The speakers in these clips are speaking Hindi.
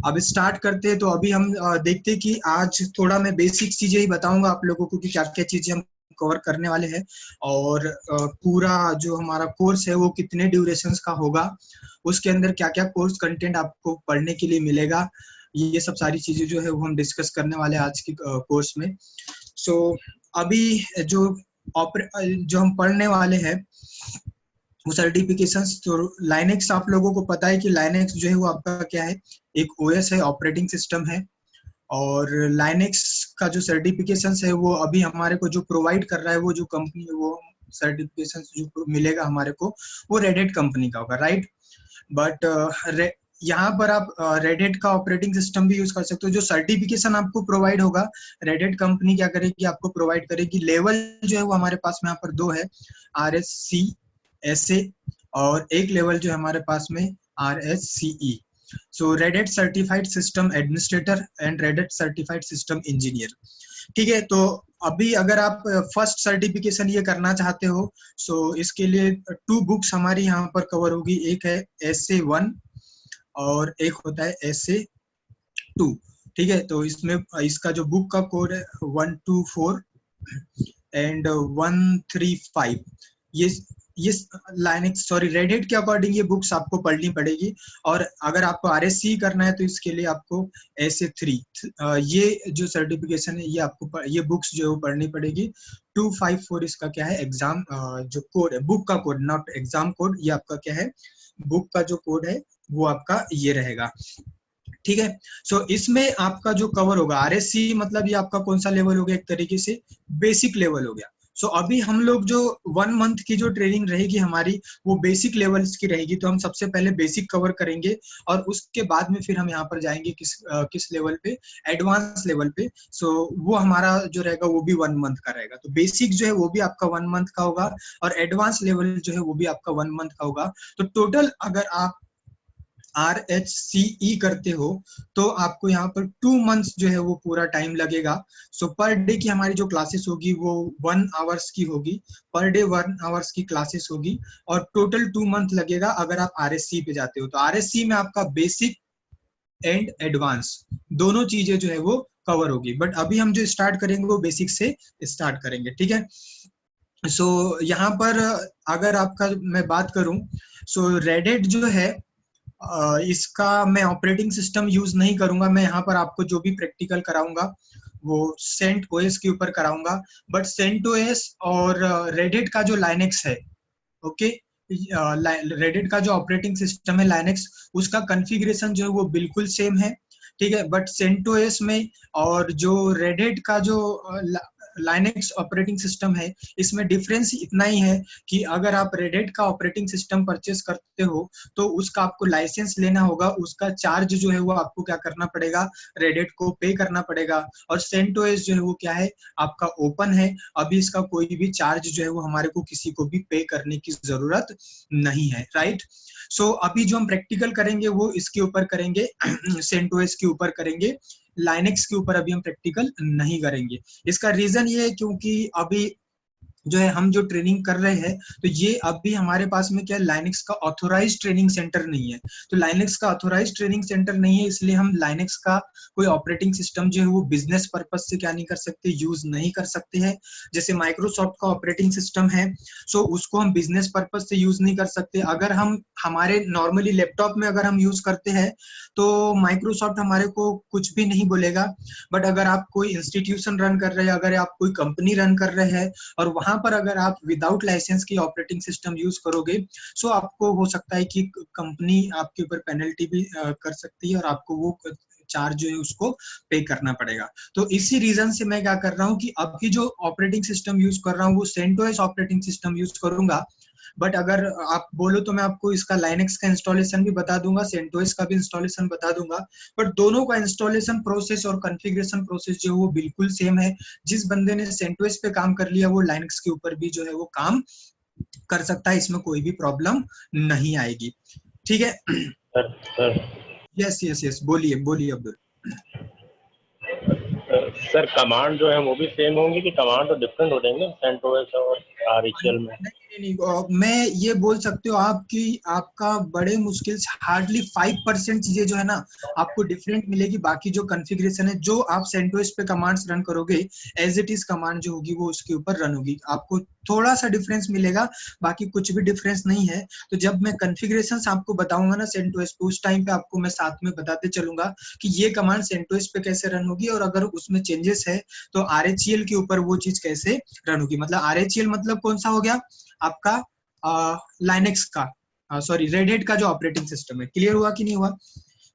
अब स्टार्ट करते हैं। तो अभी हम देखते हैं कि आज थोड़ा मैं बेसिक चीजें ही बताऊंगा आप लोगों को कि क्या क्या चीजें हम कवर करने वाले हैं, और पूरा जो हमारा कोर्स है वो कितने ड्यूरेशंस का होगा, उसके अंदर क्या क्या कोर्स कंटेंट आपको पढ़ने के लिए मिलेगा, ये सब सारी चीजें जो है वो हम डिस्कस करने वाले हैं आज की कोर्स में। सो अभी जो जो हम पढ़ने वाले हैं वो सर्टिफिकेशंस, तो लाइनेक्स आप लोगों को पता है कि लाइनेक्स जो है वो आपका क्या है, एक ओएस है, ऑपरेटिंग सिस्टम है। और लाइनेक्स का जो सर्टिफिकेशंस है वो अभी हमारे को जो प्रोवाइड कर रहा है, वो जो कंपनी है, वो सर्टिफिकेशंस जो मिलेगा हमारे को वो रेड कंपनी का होगा, राइट। बट यहाँ पर आप रेड का ऑपरेटिंग सिस्टम भी यूज कर सकते हो। जो सर्टिफिकेशन आपको प्रोवाइड होगा, रेड कंपनी क्या करेगी, आपको प्रोवाइड करेगी। लेवल जो है वो हमारे पास में यहाँ पर दो है, RSC SA, और एक लेवल जो है हमारे पास में RSCE। So red hat certified system administrator and red hat certified system engineer. ठीक है, तो अभी अगर आप फर्स्ट सर्टिफिकेशन ये करना चाहते हो, सो इसके लिए 2 बुक्स हमारी यहाँ पर कवर होगी। एक है SA1 और एक होता है SA2। ठीक है, तो इसमें इसका जो बुक का कोड है 124 एंड 135। ये लाइनेक्स सॉरी रेड हैट के अकॉर्डिंग ये बुक्स आपको पढ़नी पड़ेगी। और अगर आपको RSC करना है तो इसके लिए आपको SA3 ये जो सर्टिफिकेशन है ये आपको ये बुक्स जो है वो पढ़नी पड़ेगी। 254 इसका क्या है, एग्जाम जो कोड है, बुक का कोड, नॉट एग्जाम कोड, ये आपका क्या है, बुक का जो कोड है वो आपका ये रहेगा। ठीक है, सो इसमें आपका जो कवर होगा RSC, मतलब ये आपका कौन सा लेवल हो गया, एक तरीके से बेसिक लेवल हो गया। सो अभी हम लोग जो 1 मंथ की जो ट्रेनिंग रहेगी हमारी, वो बेसिक लेवल्स की रहेगी। तो हम सबसे पहले बेसिक कवर करेंगे और उसके बाद में फिर हम यहाँ पर जाएंगे किस लेवल पे, एडवांस लेवल पे। सो वो हमारा जो रहेगा वो भी 1 मंथ का रहेगा। तो बेसिक जो है वो भी आपका 1 मंथ का होगा और एडवांस लेवल जो है वो भी आपका 1 मंथ का होगा। तो टोटल अगर आप RHCE करते हो तो आपको यहाँ पर 2 मंथ्स जो है वो पूरा टाइम लगेगा। सो पर डे की हमारी जो क्लासेस होगी वो 1 आवर्स की होगी, पर डे 1 आवर्स की क्लासेस होगी, और टोटल 2 मंथ लगेगा अगर आप RSC पे जाते हो। तो RSC में आपका बेसिक एंड एडवांस दोनों चीजें जो है वो कवर होगी। बट अभी हम जो स्टार्ट करेंगे वो बेसिक से स्टार्ट करेंगे। ठीक है, सो यहाँ पर अगर आपका मैं बात करूं, सो रेड हैट जो है इसका मैं ऑपरेटिंग सिस्टम यूज नहीं करूंगा। मैं यहाँ पर आपको जो भी प्रैक्टिकल कराऊंगा वो CentOS के ऊपर कराऊंगा। बट CentOS और रेड हैट का जो लाइनेक्स है, ओके, रेड हैट का जो ऑपरेटिंग सिस्टम है लाइनेक्स, उसका कॉन्फ़िगरेशन जो है वो बिल्कुल सेम है। ठीक है, बट CentOS में और जो रेड हैट का जो लाइनेक्स ऑपरेटिंग सिस्टम है, इसमें डिफरेंस इतना ही है कि अगर आप रेड हैट का ऑपरेटिंग सिस्टम परचेस करते हो तो उसका आपको लाइसेंस लेना होगा, उसका चार्ज जो है वो आपको क्या करना पड़ेगा, रेड हैट को पे करना पड़ेगा। और CentOS जो है वो क्या है, आपका ओपन है, अभी इसका कोई भी चार्ज जो है वो हमारे को किसी को भी पे करने की जरूरत नहीं है, राइट। सो अभी जो हम प्रैक्टिकल करेंगे वो इसके ऊपर करेंगे CentOS के ऊपर करेंगे, लाइनेक्स के ऊपर अभी हम प्रैक्टिकल नहीं करेंगे। इसका रीजन ये है क्योंकि अभी जो है हम जो ट्रेनिंग कर रहे हैं, तो ये अभी हमारे पास में क्या है, लाइनेक्स का ऑथोराइज ट्रेनिंग सेंटर नहीं है। तो लाइनेक्स का ऑथोराइज ट्रेनिंग सेंटर नहीं है, इसलिए हम लाइनेक्स का कोई ऑपरेटिंग सिस्टम जो है वो बिजनेस पर्पज से क्या नहीं कर सकते, यूज नहीं कर सकते हैं। जैसे माइक्रोसॉफ्ट का ऑपरेटिंग सिस्टम है, सो उसको हम बिजनेस पर्पज से यूज नहीं कर सकते। अगर हम हमारे नॉर्मली लैपटॉप में अगर हम यूज करते हैं तो माइक्रोसॉफ्ट हमारे को कुछ भी नहीं बोलेगा। बट अगर आप कोई इंस्टीट्यूशन रन कर रहे हैं, अगर आप कोई कंपनी रन कर रहे हैं और वहां पर अगर आप विदाउट लाइसेंस की ऑपरेटिंग सिस्टम यूज करोगे, सो आपको हो सकता है कि कंपनी आपके ऊपर पेनल्टी भी कर सकती है और आपको वो चार्ज जो है उसको पे करना पड़ेगा। तो इसी रीजन से मैं क्या कर रहा हूँ कि अभी जो ऑपरेटिंग सिस्टम यूज कर रहा हूँ वो CentOS ऑपरेटिंग सिस्टम यूज करूंगा। बट अगर आप बोलो तो मैं आपको इसका लाइनेक्स का इंस्टॉलेशन भी बता दूंगा, CentOS का भी इंस्टॉलेशन बता दूंगा। बट दोनों का इंस्टॉलेशन प्रोसेस और कॉन्फ़िगरेशन प्रोसेस जो है वो बिल्कुल सेम है। जिस बंदे ने CentOS पे काम कर लिया वो लाइनेक्स के ऊपर भी जो है वो काम कर सकता है, इसमें कोई भी प्रॉब्लम नहीं आएगी। ठीक है, सर यस यस यस, बोलिए बोलिए अब्दुल। सर कमांड जो है वो भी सेम होंगी कि कमांड तो डिफरेंट हो जाएंगे CentOS और RHEL में? नहीं, मैं ये बोल सकते हो आपकी आपका बड़े मुश्किल से हार्डली 5% चीजें जो है ना आपको डिफरेंट मिलेगी। बाकी जो कॉन्फ़िगरेशन है, जो आप सेंटोस पे कमांड्स रन करोगे, एज इट इज कमांड जो होगी वो उसके ऊपर रन होगी। आपको थोड़ा सा डिफरेंस मिलेगा, बाकी कुछ भी डिफरेंस नहीं है। तो जब मैं कॉन्फ़िगरेशंस आपको बताऊंगा ना सेंटोस पे, उस टाइम पे आपको मैं साथ में बताते चलूंगा कि ये कमांड सेंटोस पे कैसे रन होगी, और अगर उसमें चेंजेस है तो आरएचएल के ऊपर वो चीज कैसे रन होगी। मतलब आरएचएल मतलब कौन सा हो गया आपका, लाइनेक्स का, सॉरी रेड हेट का जो ऑपरेटिंग सिस्टम है। क्लियर हुआ कि नहीं हुआ?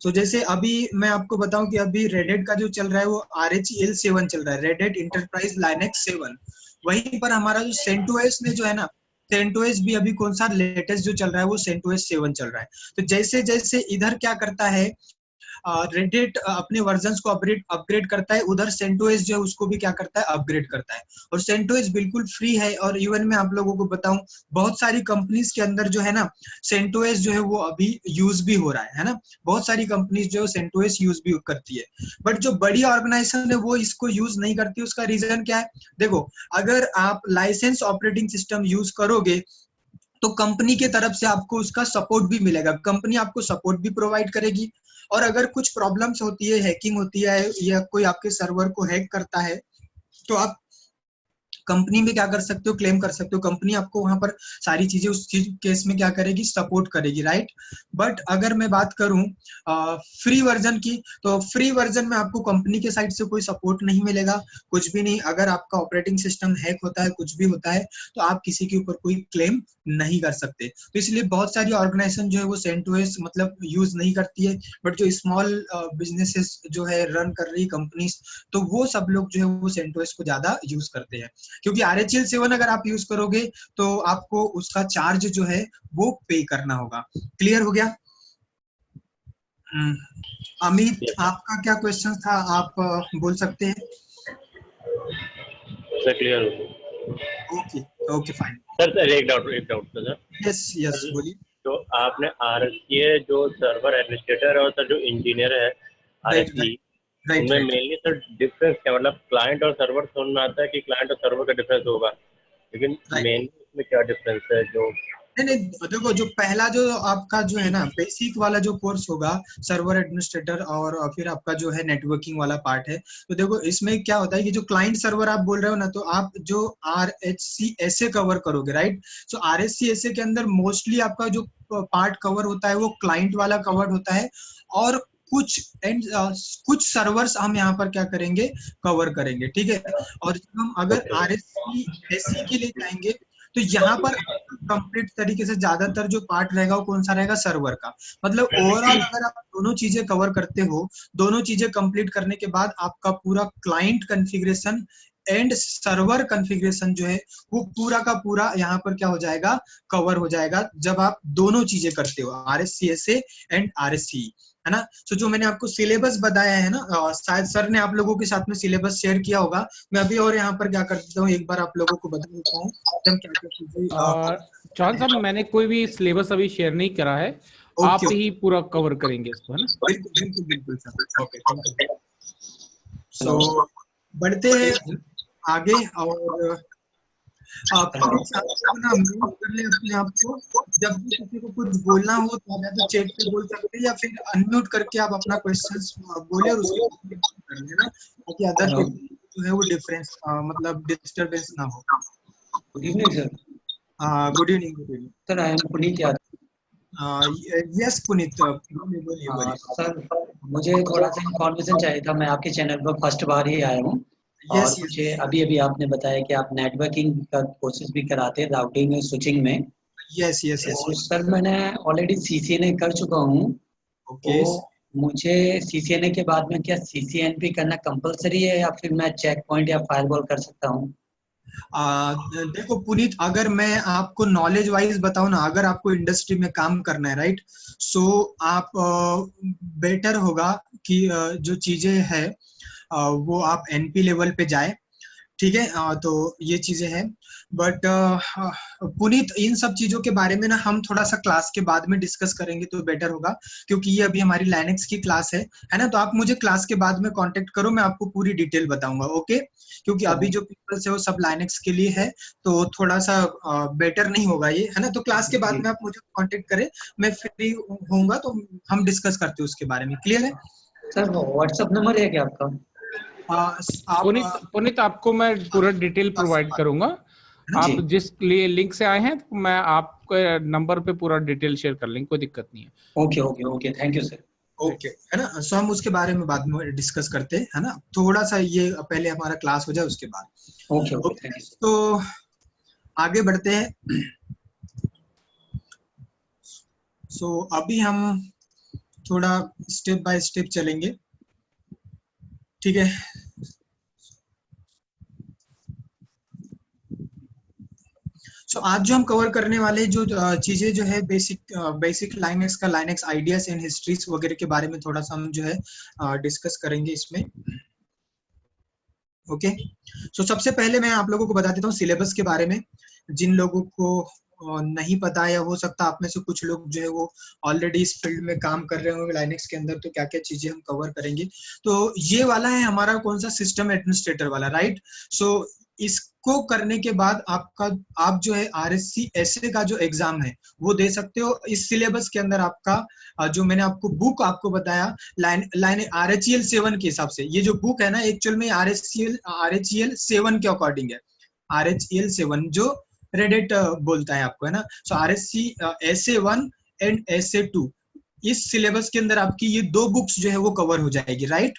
तो जैसे अभी मैं आपको बताऊं कि अभी रेड हेट का जो चल रहा है वो RHEL 7 चल रहा है, रेड हेट इंटरप्राइज लाइनेक्स 7। वहीं पर हमारा जो सेंटोस में जो है ना, सेंटोस भी अभी कौन सा लेटेस्ट जो चल रहा है वो सेंटोस 7 चल रहा है। तो जैसे जैसे इधर क्या करता है, रेडिट अपने वर्जन्स को अपग्रेड अपग्रेड करता है, उधर सेंटोस जो है उसको भी क्या करता है, अपग्रेड करता है। और सेंटोस बिल्कुल फ्री है, और इवन मैं आप लोगों को बताऊं बहुत सारी कंपनीज के अंदर जो है ना सेंटोस जो है वो अभी यूज भी हो रहा है ना। बहुत सारी कंपनीज जो है सेंटोस यूज भी करती है, बट जो बड़ी ऑर्गेनाइजेशन है वो इसको यूज नहीं करती। उसका रीजन क्या है? देखो, अगर आप लाइसेंस ऑपरेटिंग सिस्टम यूज करोगे तो कंपनी के तरफ से आपको उसका सपोर्ट भी मिलेगा, कंपनी आपको सपोर्ट भी प्रोवाइड करेगी। और अगर कुछ प्रॉब्लम्स होती है, हैकिंग होती है या कोई आपके सर्वर को हैक करता है, तो आप कंपनी में क्या कर सकते हो, क्लेम कर सकते हो। कंपनी आपको वहां पर सारी चीजें उस चीज केस में क्या करेगी, सपोर्ट करेगी, राइट। बट अगर मैं बात करूं फ्री वर्जन की, तो फ्री वर्जन में आपको कंपनी के साइड से कोई सपोर्ट नहीं मिलेगा, कुछ भी नहीं। अगर आपका ऑपरेटिंग सिस्टम हैक होता है, कुछ भी होता है, तो आप किसी के ऊपर कोई क्लेम नहीं कर सकते। तो इसलिए बहुत सारी ऑर्गेनाइजेशन जो है वो सेंटोस मतलब यूज नहीं करती है। बट जो स्मॉल बिजनेसेस जो है रन कर रही कंपनीज, तो वो सब लोग जो है वो सेंटोस को ज्यादा यूज करते हैं। क्योंकि RHEL 7 अगर आप यूज करोगे तो आपको उसका चार्ज जो है वो पे करना होगा। क्लियर हो गया? अमित, यस आपका क्या क्वेश्चन था, आप बोल सकते हैं। सर, क्लियर हो गया। Okay, okay fine. सर एक डाउट था सर। यस यस, सर, बोलिए। जो आपने ये जो सर्वर एडमिनिस्ट्रेटर और सर जो इंजीनियर है राइट RSE, राइट राइट उनमें राइट। मेनली सर डिफरेंस क्या, मतलब क्लाइंट और सर्वर समझ में आता है कि क्लाइंट और सर्वर का डिफरेंस होगा, लेकिन राइट, मेनली उसमें क्या डिफरेंस है जो। नहीं नहीं, देखो जो पहला जो आपका जो है ना बेसिक वाला जो कोर्स होगा, सर्वर एडमिनिस्ट्रेटर, और फिर आपका जो है नेटवर्किंग वाला पार्ट है। तो देखो इसमें क्या होता है कि जो क्लाइंट सर्वर आप बोल रहे हो ना, तो आप जो RHCSA कवर करोगे, राइट। सो RHCSA के अंदर मोस्टली आपका जो पार्ट कवर होता है वो क्लाइंट वाला कवर होता है, और कुछ एंड कुछ सर्वर्स हम यहाँ पर क्या करेंगे, कवर करेंगे, ठीक है। और जब हम अगर ओके RHCSE के लिए जाएंगे, तो यहाँ पर कंप्लीट तरीके से ज्यादातर जो पार्ट रहेगा वो कौन सा रहेगा, सर्वर का। मतलब ओवरऑल अगर आप दोनों चीजें कवर करते हो, दोनों चीजें कंप्लीट करने के बाद आपका पूरा client configuration and server configuration जो है वो पूरा का पूरा यहाँ पर क्या हो जाएगा, कवर हो जाएगा, जब आप दोनों चीजें करते हो, RHCSA एंड RSCE, है ना। तो जो मैंने आपको सिलेबस बताया है ना, शायद सर ने आप लोगों के साथ में सिलेबस शेयर किया होगा। मैं अभी और यहाँ पर क्या कर देता हूँ, एक बार आप लोगों को बता देता हूँ कि हम क्या क्या चीजें चौहान साहब, मैंने कोई भी सिलेबस अभी शेयर नहीं करा है, आप ओके ही ओके, पूरा कवर करेंगे इसको, है ना। बिल्कुल बिल्कुल बिल्कुल सर, ओके थैंक यू। सो बढ़ते हैं आगे, और प्लीज आप लोग ना म्यूट कर ले अपने आप को। जब भी किसी को कुछ बोलना हो तो आप या तो चैट पे बोल सकते हैं, या फिर अनम्यूट करके आप अपना क्वेश्चंस बोले और उसके बाद mute कर लेना, ताकि अदर हेलो, पीपल जो है वो डिफरेंस मतलब डिस्टरबेंस ना हो। Good evening sir. Good evening, good evening. Sir I am Puneet Yadav. Yes Puneet, बोलिए बोलिए बोलिए। सर मुझे थोड़ा सा इन्फॉर्मेशन चाहिए था। मैं आपके चैनल पर फर्स्ट बार ही आया हूँ, और यस मुझे यस अभी अभी आपने बताया कि आप नेटवर्किंग का कोर्सेज भी कराते हैं, राउटिंग में, स्विचिंग में। Yes yes yes. तो सर मैंने ऑलरेडी CCNA कर चुका हूँ। ओके, तो मुझे CCNA के बाद में क्या CCNP करना कंपलसरी है, या फिर मैं चेक पॉइंट या फायरवॉल कर सकता हूँ? देखो पुनीत, अगर मैं आपको नॉलेज वाइज बताऊं ना, अगर आपको इंडस्ट्री में काम करना है, राइट, सो आप बेटर होगा कि जो चीजें है वो आप NP लेवल पे जाए। ठीक है। तो ये चीजें हैं। बट पुनीत, इन सब चीजों के बारे में ना हम थोड़ा सा क्लास के बाद में डिस्कस करेंगे तो बेटर होगा, क्योंकि ये अभी हमारी लाइनेक्स की क्लास है ना। तो आप मुझे क्लास के बाद में कांटेक्ट करो, मैं आपको पूरी डिटेल बताऊंगा, ओके। क्योंकि अभी जो पीपल्स है वो सब लाइनेक्स के लिए है, तो थोड़ा सा बेटर नहीं होगा ये, है ना। तो क्लास के बाद में आप मुझे कांटेक्ट करें, मैं फ्री होऊंगा तो हम डिस्कस करते हैं उसके बारे में। क्लियर है सर? व्हाट्सएप नंबर है क्या आपका? आप पुनीत आपको मैं पूरा डिटेल प्रोवाइड करूंगा। आप जिस लिए लिंक से आए हैं, तो मैं आपके नंबर पे पूरा डिटेल शेयर कर लेंगे, कोई दिक्कत नहीं है। Okay okay okay, thank you sir. Okay, है ना। सो हम उसके बारे में बाद में डिस्कस करते हैं, है ना। थोड़ा सा ये पहले हमारा क्लास हो जाए उसके बाद। Okay okay, thank you. तो आगे बढ़ते हैं। सो अभी हम थोड़ा स्टेप बाय स्टेप चलेंगे, ठीक है। सो आज जो हम कवर करने वाले जो चीजें जो है बेसिक लाइनेक्स का, लाइनेक्स आइडियाज एंड हिस्ट्रीज वगैरह के बारे में थोड़ा सा हम जो है डिस्कस करेंगे इसमें, ओके। सो सबसे पहले मैं आप लोगों को बता देता हूँ सिलेबस के बारे में। जिन लोगों को नहीं पता है, या हो सकता है आप में से कुछ लोग जो है वो ऑलरेडी इस फील्ड में काम कर रहे होंगे लाइनेक्स के अंदर, तो क्या क्या चीजें हम कवर करेंगे। तो ये वाला है हमारा कौन सा, सिस्टम एडमिनिस्ट्रेटर वाला, राइट। सो इसको करने के बाद आप जो है आरएससी एसए का जो एग्जाम है वो दे सकते हो। इस सिलेबस के अंदर आपका जो मैंने आपको बुक आपको बताया, लाइन आरएचईएल 7 के हिसाब से, ये जो बुक है ना एक्चुअल में आरएचईएल 7 के अकॉर्डिंग है। आरएचईएल 7 जो रेडिट बोलता है आपको, है ना। सो आरएससी SA1 एंड SA2, इस सिलेबस के अंदर आपकी ये 2 बुक्स जो है वो कवर हो जाएगी, राइट।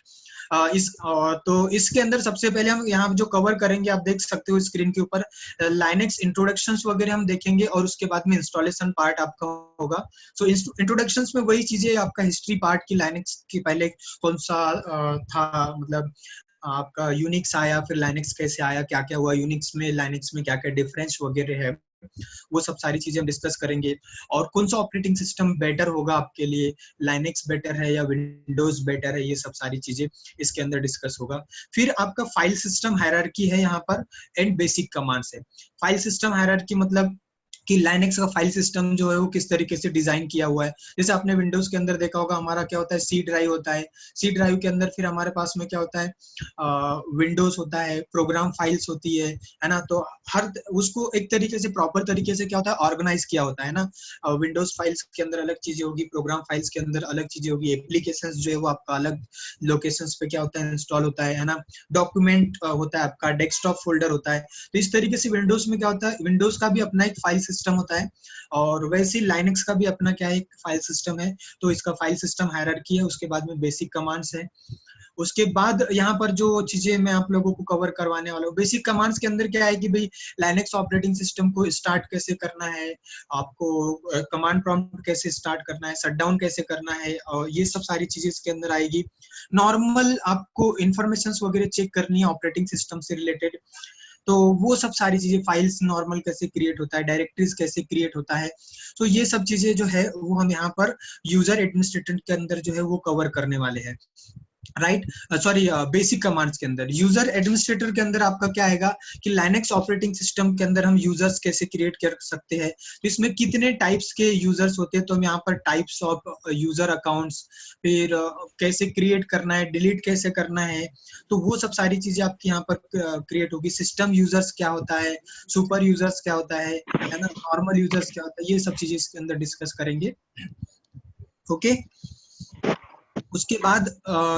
तो इसके अंदर सबसे पहले हम यहाँ जो कवर करेंगे, आप देख सकते हो स्क्रीन के ऊपर, लाइनेक्स इंट्रोडक्शंस वगैरह हम देखेंगे, और उसके बाद में इंस्टॉलेशन पार्ट आपका होगा। सो इंट्रोडक्शंस में वही चीजें, आपका हिस्ट्री पार्ट की लाइनेक्स की पहले कौन सा था, मतलब आपका यूनिक्स आया, फिर लाइनेक्स कैसे आया, क्या क्या हुआ यूनिक्स में, लाइनेक्स में क्या क्या डिफरेंस वगैरह है, वो सब सारी चीजें हम डिस्कस करेंगे। और कौन सा ऑपरेटिंग सिस्टम बेटर होगा आपके लिए, लाइनेक्स बेटर है या विंडोज बेटर है, ये सब सारी चीजें इसके अंदर डिस्कस होगा। फिर आपका फाइल सिस्टम हायरार्की है यहाँ पर, एंड बेसिक कमांड्स है। फाइल सिस्टम हायरार्की मतलब कि लाइनेक्स का फाइल सिस्टम जो है वो किस तरीके से डिजाइन किया हुआ है। जैसे आपने विंडोज के अंदर देखा होगा, हमारा क्या होता है, सी ड्राइव होता है। सी ड्राइव के अंदर फिर हमारे पास में क्या होता है, विंडोज होता है, प्रोग्राम फाइल्स होती है ना। तो हर उसको एक तरीके से प्रॉपर तरीके से क्या होता है, ऑर्गेनाइज किया होता है ना। विंडोज फाइल्स के अंदर अलग चीजें होगी, प्रोग्राम फाइल्स के अंदर अलग चीजें होगी, एप्लीकेशन जो है वो आपका अलग लोकेशंस पे क्या होता है, इंस्टॉल होता है ना। डॉक्यूमेंट होता है आपका, डेस्कटॉप फोल्डर होता है। तो इस तरीके से विंडोज में क्या होता है, विंडोज का भी अपना एक फाइल सिस्टम होता है, और वैसे ही लाइनेक्स का भी अपना क्या है, एक फाइल सिस्टम है। तो इसका फाइल सिस्टम हायरार्की है, उसके बाद में बेसिक कमांड्स है। उसके बाद यहाँ पर जो चीजें मैं आप लोगों को कवर करवाने वाला हूँ, बेसिक कमांड्स के अंदर क्या है कि भाई लाइनेक्स ऑपरेटिंग सिस्टम को स्टार्ट कैसे करना है, आपको कमांड प्रॉम्प्ट कैसे स्टार्ट करना है, शटडाउन कैसे करना है, और ये सब सारी चीजें इसके अंदर आएगी। नॉर्मल आपको इंफॉर्मेशन वगैरह चेक करनी है ऑपरेटिंग सिस्टम से रिलेटेड, तो वो सब सारी चीजें, फाइल्स नॉर्मल कैसे क्रिएट होता है, डायरेक्टरीज कैसे क्रिएट होता है, तो ये सब चीजें जो है वो हम यहाँ पर यूजर एडमिनिस्ट्रेटर के अंदर जो है वो कवर करने वाले हैं, राइट। सॉरी, बेसिक कमांड्स के अंदर। यूजर एडमिनिस्ट्रेटर के अंदर आपका क्या आएगा कि लाइनेक्स ऑपरेटिंग सिस्टम के अंदर हम यूजर्स कैसे क्रिएट कर सकते हैं, तो इसमें कितने टाइप्स के यूजर्स होते हैं, तो हम यहाँ पर टाइप्स ऑफ यूजर अकाउंट्स, फिर कैसे क्रिएट करना है, डिलीट कैसे करना है, तो वो सब सारी चीजें आपकी यहाँ पर क्रिएट होगी। सिस्टम यूजर्स क्या होता है, सुपर यूजर्स क्या होता है ना, नॉर्मल यूजर्स क्या होता है, ये सब चीजें इसके अंदर डिस्कस करेंगे, ओके। उसके बाद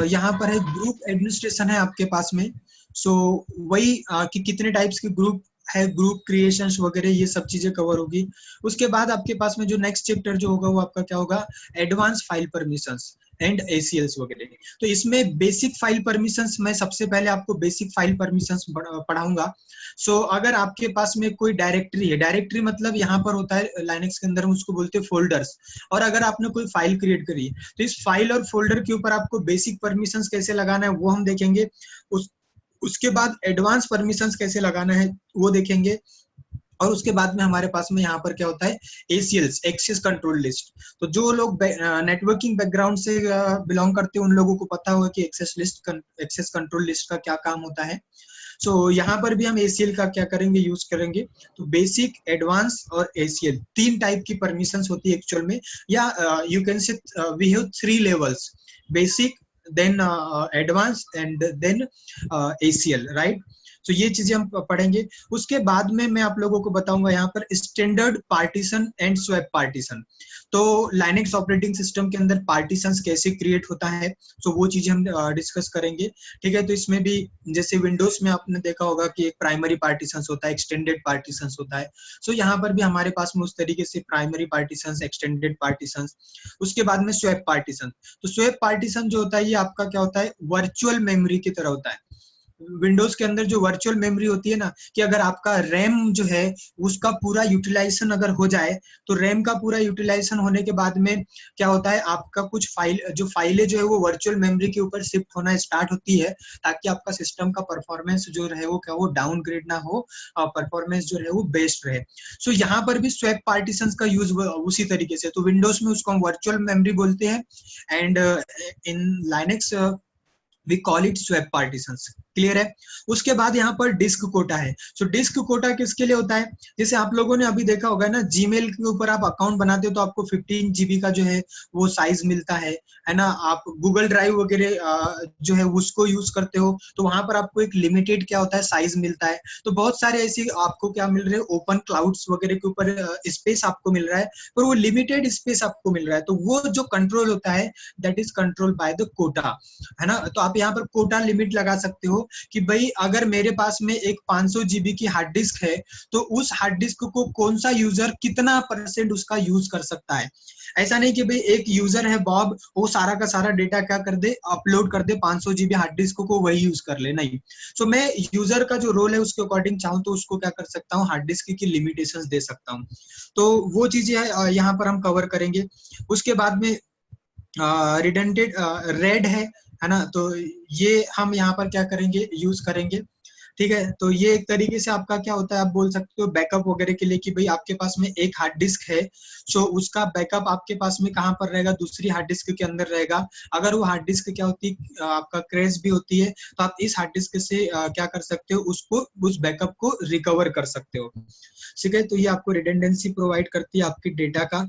यहाँ पर है ग्रुप एडमिनिस्ट्रेशन है आपके पास में। सो वही कि कितने टाइप्स के ग्रुप है, ग्रुप क्रिएशंस वगैरह, ये सब चीजें कवर होगी। उसके बाद आपके पास में जो नेक्स्ट चैप्टर जो होगा वो आपका क्या होगा, advance file permissions and ACLs वगैरह। तो इसमें बेसिक फाइल परमिशंस, मैं सबसे पहले आपको बेसिक फाइल परमिशंस पढ़ाऊंगा। सो अगर आपके पास में कोई डायरेक्टरी है, डायरेक्टरी मतलब यहाँ पर होता है लाइनेक्स के अंदर हम उसको बोलते हैं फोल्डर्स, और अगर आपने कोई फाइल क्रिएट करी है तो इस फाइल और फोल्डर के ऊपर आपको बेसिक परमिशंस कैसे लगाना है वो हम देखेंगे। उसके बाद एडवांस परमिशंस कैसे लगाना है वो देखेंगे, और उसके बाद में हमारे पास में यहाँ पर क्या होता है, ACLs, एक्सेस कंट्रोल लिस्ट। तो जो लोग नेटवर्किंग बैकग्राउंड से बिलोंग करते हैं उन लोगों को पता होगा कि एक्सेस कंट्रोल लिस्ट का क्या काम होता है। सो यहाँ पर भी हम ACL का क्या करेंगे, यूज करेंगे। तो बेसिक, एडवांस और ACL 3 टाइप की परमिशंस होती है एक्चुअल में, या you can say we have 3 levels, basic, then advance and then ACL, right. तो ये चीजें हम पढ़ेंगे। उसके बाद में मैं आप लोगों को बताऊंगा यहाँ पर standard partition and swap partition. तो लाइनेक्स ऑपरेटिंग सिस्टम के अंदर पार्टीशंस कैसे क्रिएट होता है, तो वो चीजें हम डिस्कस करेंगे, ठीक है। तो इसमें भी जैसे विंडोज में आपने देखा होगा कि एक प्राइमरी पार्टीशंस होता है, एक्सटेंडेड पार्टीशंस होता है। सो यहाँ पर भी हमारे पास में उस तरीके से प्राइमरी पार्टीशंस, एक्सटेंडेड पार्टीशंस, उसके बाद में स्वैप पार्टीशन। तो स्वैप पार्टीशन जो होता है ये आपका क्या होता है, वर्चुअल मेमोरी की तरह होता है। विंडोज के अंदर जो वर्चुअल मेमोरी होती है ना, कि अगर आपका रैम जो है उसका पूरा यूटिलाइजेशन अगर हो जाए, तो रैम का पूरा यूटिलाइजेशन होने के बाद में क्या होता है, आपका कुछ फाइलें जो है वो वर्चुअल मेमोरी के ऊपर शिफ्ट होना स्टार्ट होती है, ताकि आपका सिस्टम का परफॉर्मेंस जो रहे वो क्या, वो डाउनग्रेड ना हो, परफॉर्मेंस जो रहे वो बेस्ट रहे। सो यहाँ पर भी स्वैप पार्टीशंस का यूज उसी तरीके से, तो विंडोज में उसको हम वर्चुअल मेमोरी बोलते हैं, and in Linux we call it swap partitions. Clear है। उसके बाद यहाँ पर डिस्क कोटा है। सो डिस्क कोटा किसके लिए होता है, जैसे आप लोगों ने अभी देखा होगा ना, जीमेल के ऊपर आप अकाउंट बनाते हो तो आपको 15 GB का जो है वो साइज मिलता है ना। आप गूगल ड्राइव वगैरह जो है उसको यूज करते हो तो वहां पर आपको एक लिमिटेड क्या होता है, साइज मिलता है। तो बहुत सारे ऐसी आपको क्या मिल रहे हैं, ओपन क्लाउड्स वगैरह के ऊपर स्पेस आपको मिल रहा है, पर वो लिमिटेड स्पेस आपको मिल रहा है। तो वो जो कंट्रोल होता है that is control by the quota, है ना। तो आप यहाँ पर कोटा लिमिट लगा सकते हो कि भाई अगर मेरे पास में एक 500 GB की हार्ड डिस्क है, तो उस हार्ड डिस्क को कौन सा यूजर कितना % उसका यूज कर सकता है। ऐसा नहीं कि भाई एक यूजर है बॉब, वो सारा का सारा डेटा क्या कर दे, अपलोड कर दे 500 GB हार्ड डिस्क को, वही यूज कर ले, नहीं। सो मैं यूजर का जो रोल है उसके अकॉर्डिंग चाहूँ तो उसको क्या कर सकता हूँ, हार्ड डिस्क की लिमिटेशंस दे सकता हूँ। तो वो चीजें यहाँ पर हम कवर करेंगे। उसके बाद में रिडंडेंट रेड है ना। तो ये हम यहाँ पर क्या करेंगे, यूज करेंगे, ठीक है। तो ये एक तरीके से आपका क्या होता है, आप बोल सकते हो बैकअप वगैरह के लिए, कि भाई आपके पास में एक हार्ड डिस्क है, सो उसका बैकअप आपके पास में कहाँ पर रहेगा, दूसरी हार्ड डिस्क के अंदर रहेगा। अगर वो हार्ड डिस्क क्या होती है, आपका क्रैश भी होती है, तो आप इस हार्ड डिस्क से क्या कर सकते हो, उसको, उस बैकअप को रिकवर कर सकते हो, ठीक है। तो ये आपको रिडंडेंसी प्रोवाइड करती है आपकी डेटा का।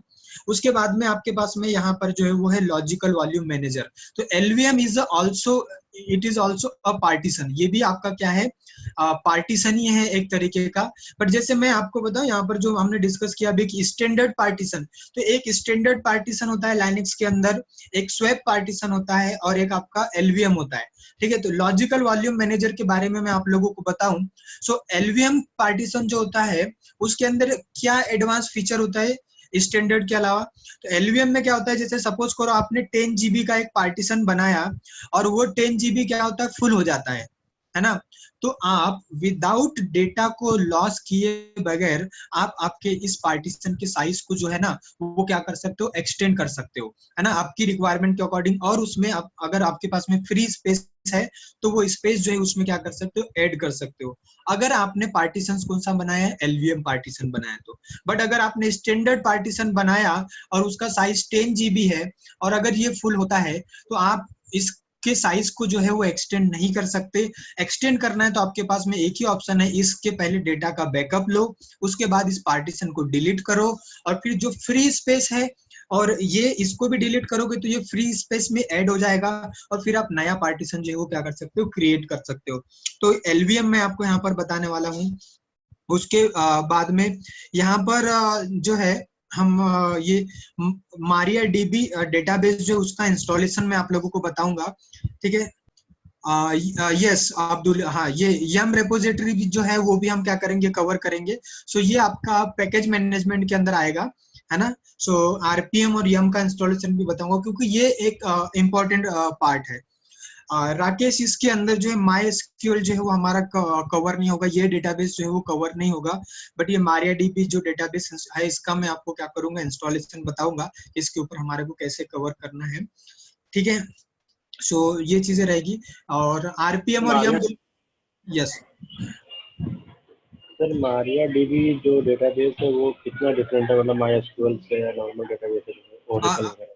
उसके बाद में आपके पास में यहाँ पर जो है वो है लॉजिकल वॉल्यूम मैनेजर। तो LVM is also, it is also a partition. ये भी आपका क्या है, पार्टीशन ही है एक तरीके का। पर जैसे मैं आपको बताऊं, यहाँ पर जो हमने डिस्कस किया अभी कि स्टैंडर्ड पार्टीशन, तो एक स्टैंडर्ड पार्टीशन होता है लाइनेक्स के अंदर, एक स्वैप पार्टीशन होता है, और एक आपका LVM होता है, ठीक है। तो लॉजिकल वॉल्यूम मैनेजर के बारे में मैं आप लोगों को बताऊं, सो LVM पार्टीशन जो होता है उसके अंदर क्या एडवांस फीचर होता है स्टैंडर्ड के अलावा। तो LVM में क्या होता है, जैसे सपोज करो आपने 10 GB का एक पार्टीशन बनाया, और वो 10 GB क्या होता है, फुल हो जाता है ना। तो आप विदाउट डेटा को लॉस किए बगैर आप आपके इस पार्टीशन के साइज को जो है ना वो क्या कर सकते हो, एक्सटेंड कर सकते हो, है ना, आपकी रिक्वायरमेंट के अकॉर्डिंग। और उसमें आप, अगर आपके पास में फ्री स्पेस है तो वो स्पेस जो है उसमें क्या कर सकते हो, ऐड कर सकते हो। अगर आपने पार्टीशन कौन सा बनाया है, LVM पार्टीशन बनाया तो। बट अगर आपने स्टैंडर्ड पार्टीशन बनाया और उसका साइज 10 GB है, और अगर ये फुल होता है, तो आप इस के साइज को जो है वो एक्सटेंड नहीं कर सकते। एक्सटेंड करना है तो आपके पास में एक ही ऑप्शन है, इसके पहले डेटा का बैकअप लो, उसके बाद इस पार्टीशन को डिलीट करो, और फिर जो फ्री स्पेस है और ये इसको भी डिलीट करोगे तो ये फ्री स्पेस में ऐड हो जाएगा, और फिर आप नया पार्टीशन जो है वो क्या कर सकते हो, क्रिएट कर सकते हो। तो LVM मैं आपको यहाँ पर बताने वाला हूँ। उसके बाद में यहाँ पर जो है हम ये मारिया डीबी डेटाबेस जो उसका इंस्टॉलेशन मैं आप लोगों को बताऊंगा, ठीक है। यस अब्दुल, हाँ, ये यम रेपोजिटरी भी जो है वो भी हम क्या करेंगे, कवर करेंगे। सो ये आपका पैकेज मैनेजमेंट के अंदर आएगा, है ना। सो RPM और यम का इंस्टॉलेशन भी बताऊंगा, क्योंकि ये एक इम्पोर्टेंट पार्ट है। राकेश, इसके अंदर जो है MySQL जो है वो हमारा कवर नहीं होगा, ये डेटाबेस जो है वो कवर नहीं होगा। बट ये MariaDB जो डेटाबेस है इसका मैं आपको क्या करूंगा, इंस्टॉलेशन बताऊंगा, इसके ऊपर हमारे को कैसे कवर करना है, ठीक है। सो ये चीजें रहेगी। और RPM और यम, यस सर MariaDB जो डेटाबेस है वो कितना डिफरेंट है, मतलब MySQL से या नॉर्मल डेटाबेस से, ओरेकल वगैरह?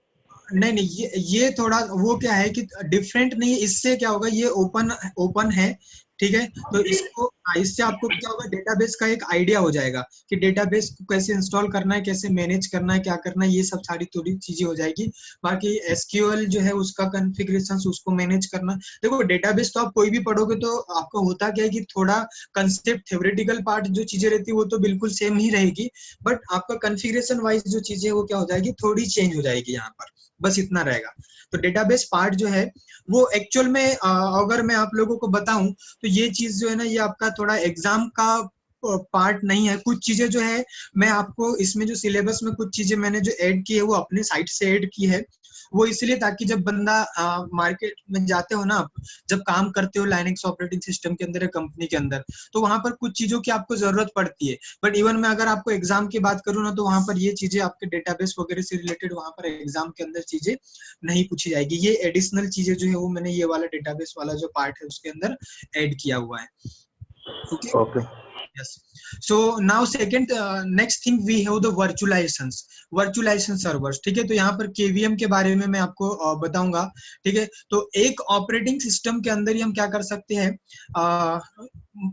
नहीं, ये थोड़ा वो क्या है कि डिफरेंट नहीं, इससे क्या होगा, ये ओपन है, ठीक है। तो इसको इससे आपको क्या होगा, डेटाबेस का एक आइडिया हो जाएगा कि डेटाबेस को कैसे इंस्टॉल करना है, कैसे मैनेज करना है, क्या करना है, ये सब सारी थोड़ी चीजें हो जाएगी। बाकी एसक्यूएल जो है उसका कॉन्फ़िगरेशन, उसको मैनेज करना, देखो डेटाबेस तो आप कोई भी पढ़ोगे तो आपका होता क्या है कि थोड़ा कंसेप्ट थ्योरेटिकल पार्ट जो चीजें रहती है वो तो बिल्कुल सेम ही रहेगी, बट आपका कॉन्फ़िगरेशन वाइज जो चीजें वो क्या हो जाएगी, थोड़ी चेंज हो जाएगी यहाँ पर, बस इतना रहेगा। तो डेटाबेस पार्ट जो है वो एक्चुअल में अगर मैं आप लोगों को बताऊं तो ये चीज जो है ना, ये आपका थोड़ा एग्जाम का पार्ट नहीं है। कुछ चीजें जो है मैं आपको इसमें जो सिलेबस में कुछ चीजें मैंने जो ऐड की है वो अपने साइट से ऐड की है, वो इसलिए ताकि जब बंदा मार्केट में जाते हो ना, आप जब काम करते हो लाइनेक्स ऑपरेटिंग सिस्टम के अंदर या कंपनी के अंदर, तो वहां पर कुछ चीजों की आपको जरूरत पड़ती है। बट इवन मैं अगर आपको एग्जाम की बात करूँ ना, तो वहां पर ये चीजें आपके डेटाबेस वगैरह से रिलेटेड वहां पर एग्जाम के अंदर चीजें नहीं पूछी जाएगी। ये एडिशनल चीजें जो है वो मैंने ये वाला डेटाबेस वाला जो पार्ट है उसके अंदर ऐड किया हुआ है। Okay. Yes. So now second next thing we have the virtualization servers, ठीक है। तो यहाँ पर KVM के बारे में मैं आपको बताऊंगा, ठीक है। तो एक ऑपरेटिंग सिस्टम के अंदर ही हम क्या कर सकते हैं,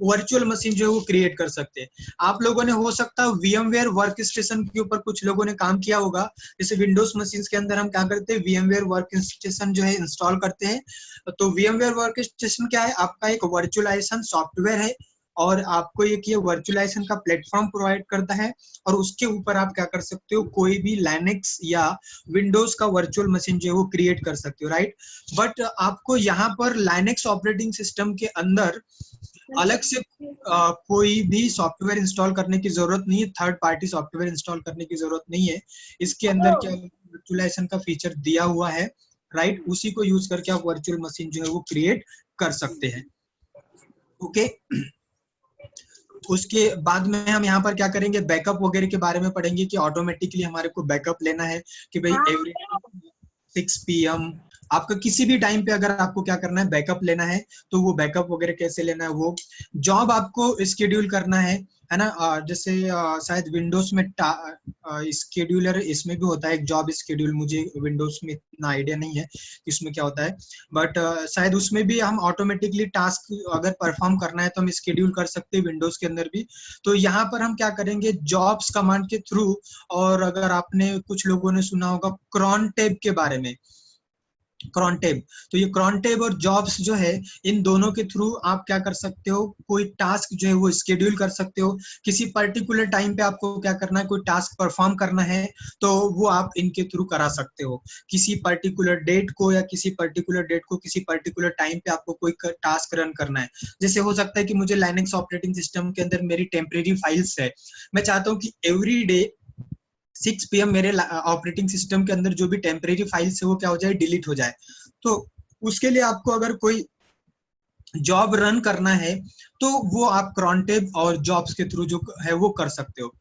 वर्चुअल मशीन जो है वो क्रिएट कर सकते हैं। आप लोगों ने हो सकता है VMware वर्क स्टेशन के ऊपर कुछ लोगों ने काम किया होगा। जैसे विंडोज मशीन के अंदर हम क्या करते हैं, VMware वर्क स्टेशन जो है इंस्टॉल करते हैं। तो VMware वर्क स्टेशन क्या है, आपका एक वर्चुअलाइजेशन सॉफ्टवेयर है, और आपको ये वर्चुअलाइजेशन का प्लेटफॉर्म प्रोवाइड करता है, और उसके ऊपर आप क्या कर सकते हो, कोई भी लाइनेक्स या विंडोज का वर्चुअल मशीन जो है वो क्रिएट कर सकते हो, राइट। बट आपको यहाँ पर लाइनेक्स ऑपरेटिंग सिस्टम के अंदर अलग से कोई भी सॉफ्टवेयर इंस्टॉल करने की जरूरत नहीं है, थर्ड पार्टी सॉफ्टवेयर इंस्टॉल करने की जरूरत नहीं है। इसके अंदर क्या वर्चुअलाइजेशन का फीचर दिया हुआ है, राइट, उसी को यूज करके आप वर्चुअल मशीन जो है वो क्रिएट कर सकते हैं। ओके। उसके बाद में हम यहाँ पर क्या करेंगे, बैकअप वगैरह के बारे में पढ़ेंगे कि ऑटोमेटिकली हमारे को बैकअप लेना है कि भाई एवरी 6 PM आपका किसी भी टाइम पे अगर आपको क्या करना है, बैकअप लेना है, तो वो बैकअप वगैरह कैसे लेना है, वो जॉब आपको स्केड्यूल करना है ना। जैसे शायद विंडोज में स्केड्यूलर इसमें भी होता है एक जॉब स्केड्यूल, मुझे विंडोज में इतना आइडिया नहीं है इसमें क्या होता है, बट शायद उसमें भी हम ऑटोमेटिकली टास्क अगर परफॉर्म करना है तो हम स्केड्यूल कर सकते हैं विंडोज के अंदर भी। तो यहाँ पर हम क्या करेंगे, जॉब्स कमांड के थ्रू, और अगर आपने कुछ लोगों ने सुना होगा क्रॉन टैब के बारे में, क्रॉन टैब, तो ये क्रॉन टैब और जॉब्स जो है, इन दोनों के थ्रू आप क्या कर सकते हो, कोई टास्क जो है वो स्केड्यूल कर सकते हो। किसी पर्टिकुलर टाइम पे आपको क्या करना है, कोई टास्क परफॉर्म करना है, तो वो आप इनके थ्रू करा सकते हो। किसी पर्टिकुलर डेट को या किसी पर्टिकुलर डेट को किसी पर्टिकुलर टाइम पे आपको कोई टास्क रन करना है। जैसे हो सकता है कि मुझे लाइनेक्स ऑपरेटिंग सिस्टम के अंदर मेरी टेम्परेरी फाइल्स है, मैं चाहता हूँ कि एवरी डे 6 PM मेरे ऑपरेटिंग सिस्टम के अंदर जो भी टेम्परेरी फाइल्स है वो क्या हो जाए, डिलीट हो जाए। तो उसके लिए आपको अगर कोई जॉब रन करना है तो वो आप क्रॉन टैब और जॉब्स के थ्रू जो है वो कर सकते हो।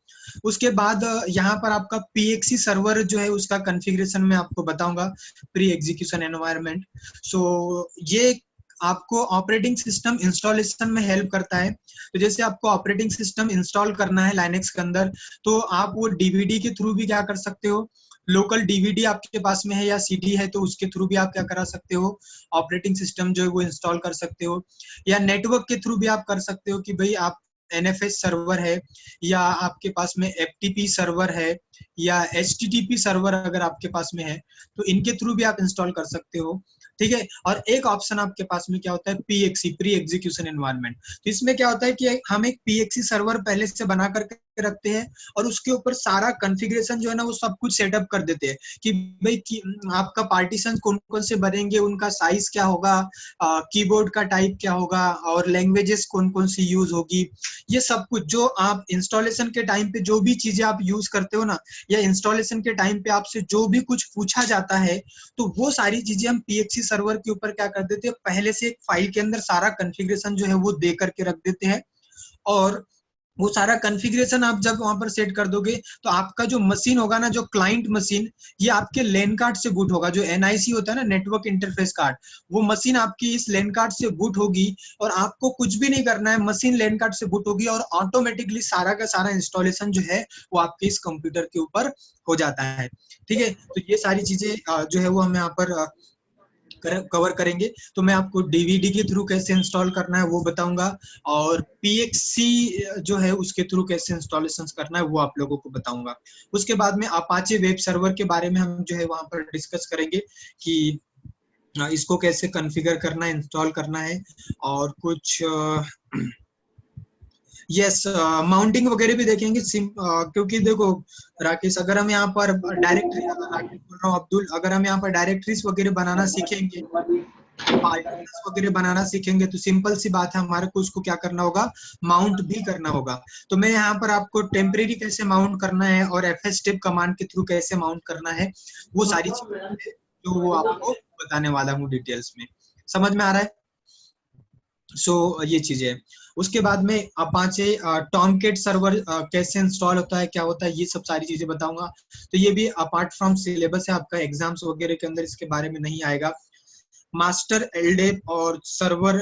उसके बाद यहाँ पर आपका PXE सर्वर जो है उसका कॉन्फ़िगरेशन मैं आपको बताऊंगा, प्री एग्जीक्यूशन एनवायरनमेंट। सो ये आपको ऑपरेटिंग सिस्टम इंस्टॉलेशन में हेल्प करता है। तो जैसे आपको ऑपरेटिंग सिस्टम इंस्टॉल करना है लाइनेक्स के अंदर, तो आप वो DVD के थ्रू भी क्या कर सकते हो, लोकल DVD आपके पास में है या CD है तो उसके थ्रू भी आप क्या करा सकते हो, ऑपरेटिंग सिस्टम जो है वो इंस्टॉल कर सकते हो। या नेटवर्क के थ्रू भी आप कर सकते हो कि भाई आप NFS सर्वर है, या आपके पास में FTP सर्वर है, या HTTP सर्वर अगर आपके पास में है, तो इनके थ्रू भी आप इंस्टॉल कर सकते हो, ठीक है। और एक ऑप्शन आपके पास में क्या होता है, PXE, प्री एग्जीक्यूशन एनवायरनमेंट। तो इसमें क्या होता है कि हम एक PXE सर्वर पहले से बना करके रखते हैं, और उसके ऊपर सारा कॉन्फ़िगरेशन जो है ना वो सब कुछ सेटअप कर देते हैं कि भाई आपका पार्टीशन कौन कौन से बनेंगे, उनका साइज क्या होगा, कीबोर्ड का टाइप क्या होगा, और लैंग्वेजेस कौन कौन सी यूज होगी। ये सब कुछ जो आप इंस्टॉलेशन के टाइम पे जो भी चीजें आप यूज करते हो ना, या इंस्टॉलेशन के टाइम पे आपसे जो भी कुछ पूछा जाता है, तो वो सारी चीजें हम PXE सर्वर के ऊपर क्या कर देते हैं, पहले से एक फाइल के अंदर सारा कॉन्फ़िगरेशन जो है वो दे करके रख देते हैं। और वो सारा कॉन्फ़िगरेशन आप जब वहां पर सेट कर दोगे तो आपका जो मशीन होगा ना, जो क्लाइंट मशीन, ये आपके लैन कार्ड से बूट होगा। जो NIC होता है ना, नेटवर्क इंटरफेस कार्ड, वो मशीन आपकी इस लैन कार्ड से बूट होगी, और आपको कुछ भी नहीं करना है, मशीन लैन कार्ड से बूट होगी, और ऑटोमेटिकली सारा का सारा इंस्टॉलेशन जो है वो आपके इस कंप्यूटर के ऊपर हो जाता है, ठीक है। तो ये सारी चीजें जो है वो हम यहाँ पर कवर करेंगे। तो मैं आपको डीवीडी के थ्रू कैसे इंस्टॉल करना है वो बताऊंगा, और पीएक्सी जो है उसके थ्रू कैसे इंस्टॉलेशन करना है वो आप लोगों को बताऊंगा। उसके बाद में अपाचे वेब सर्वर के बारे में हम जो है वहां पर डिस्कस करेंगे कि इसको कैसे कॉन्फ़िगर करना है, इंस्टॉल करना है, और कुछ यस माउंटिंग वगैरह भी देखेंगे। क्योंकि देखो राकेश, अगर हम यहाँ पर डायरेक्टरी, राकेश बोल रहा हूँ अब्दुल, अगर हम यहाँ पर डायरेक्टरीज वगैरह बनाना सीखेंगे, फाइल्स वगैरह बनाना सीखेंगे, तो सिंपल सी बात है हमारे को उसको क्या करना होगा, माउंट भी करना होगा। तो मैं यहाँ पर आपको टेम्परेरी कैसे माउंट करना है और fstep कमांड के थ्रू कैसे माउंट करना है वो सारी चीजें जो वो आपको बताने वाला हूँ डिटेल्स में। समझ में आ रहा है? ये चीजें है। उसके बाद में अपाचे टॉमकेट सर्वर कैसे इंस्टॉल होता है, क्या होता है, ये सब सारी चीजें बताऊंगा। तो ये भी अपार्ट फ्रॉम सिलेबस है, आपका एग्जाम्स वगैरह के अंदर इसके बारे में नहीं आएगा। मास्टर एलडेप और सर्वर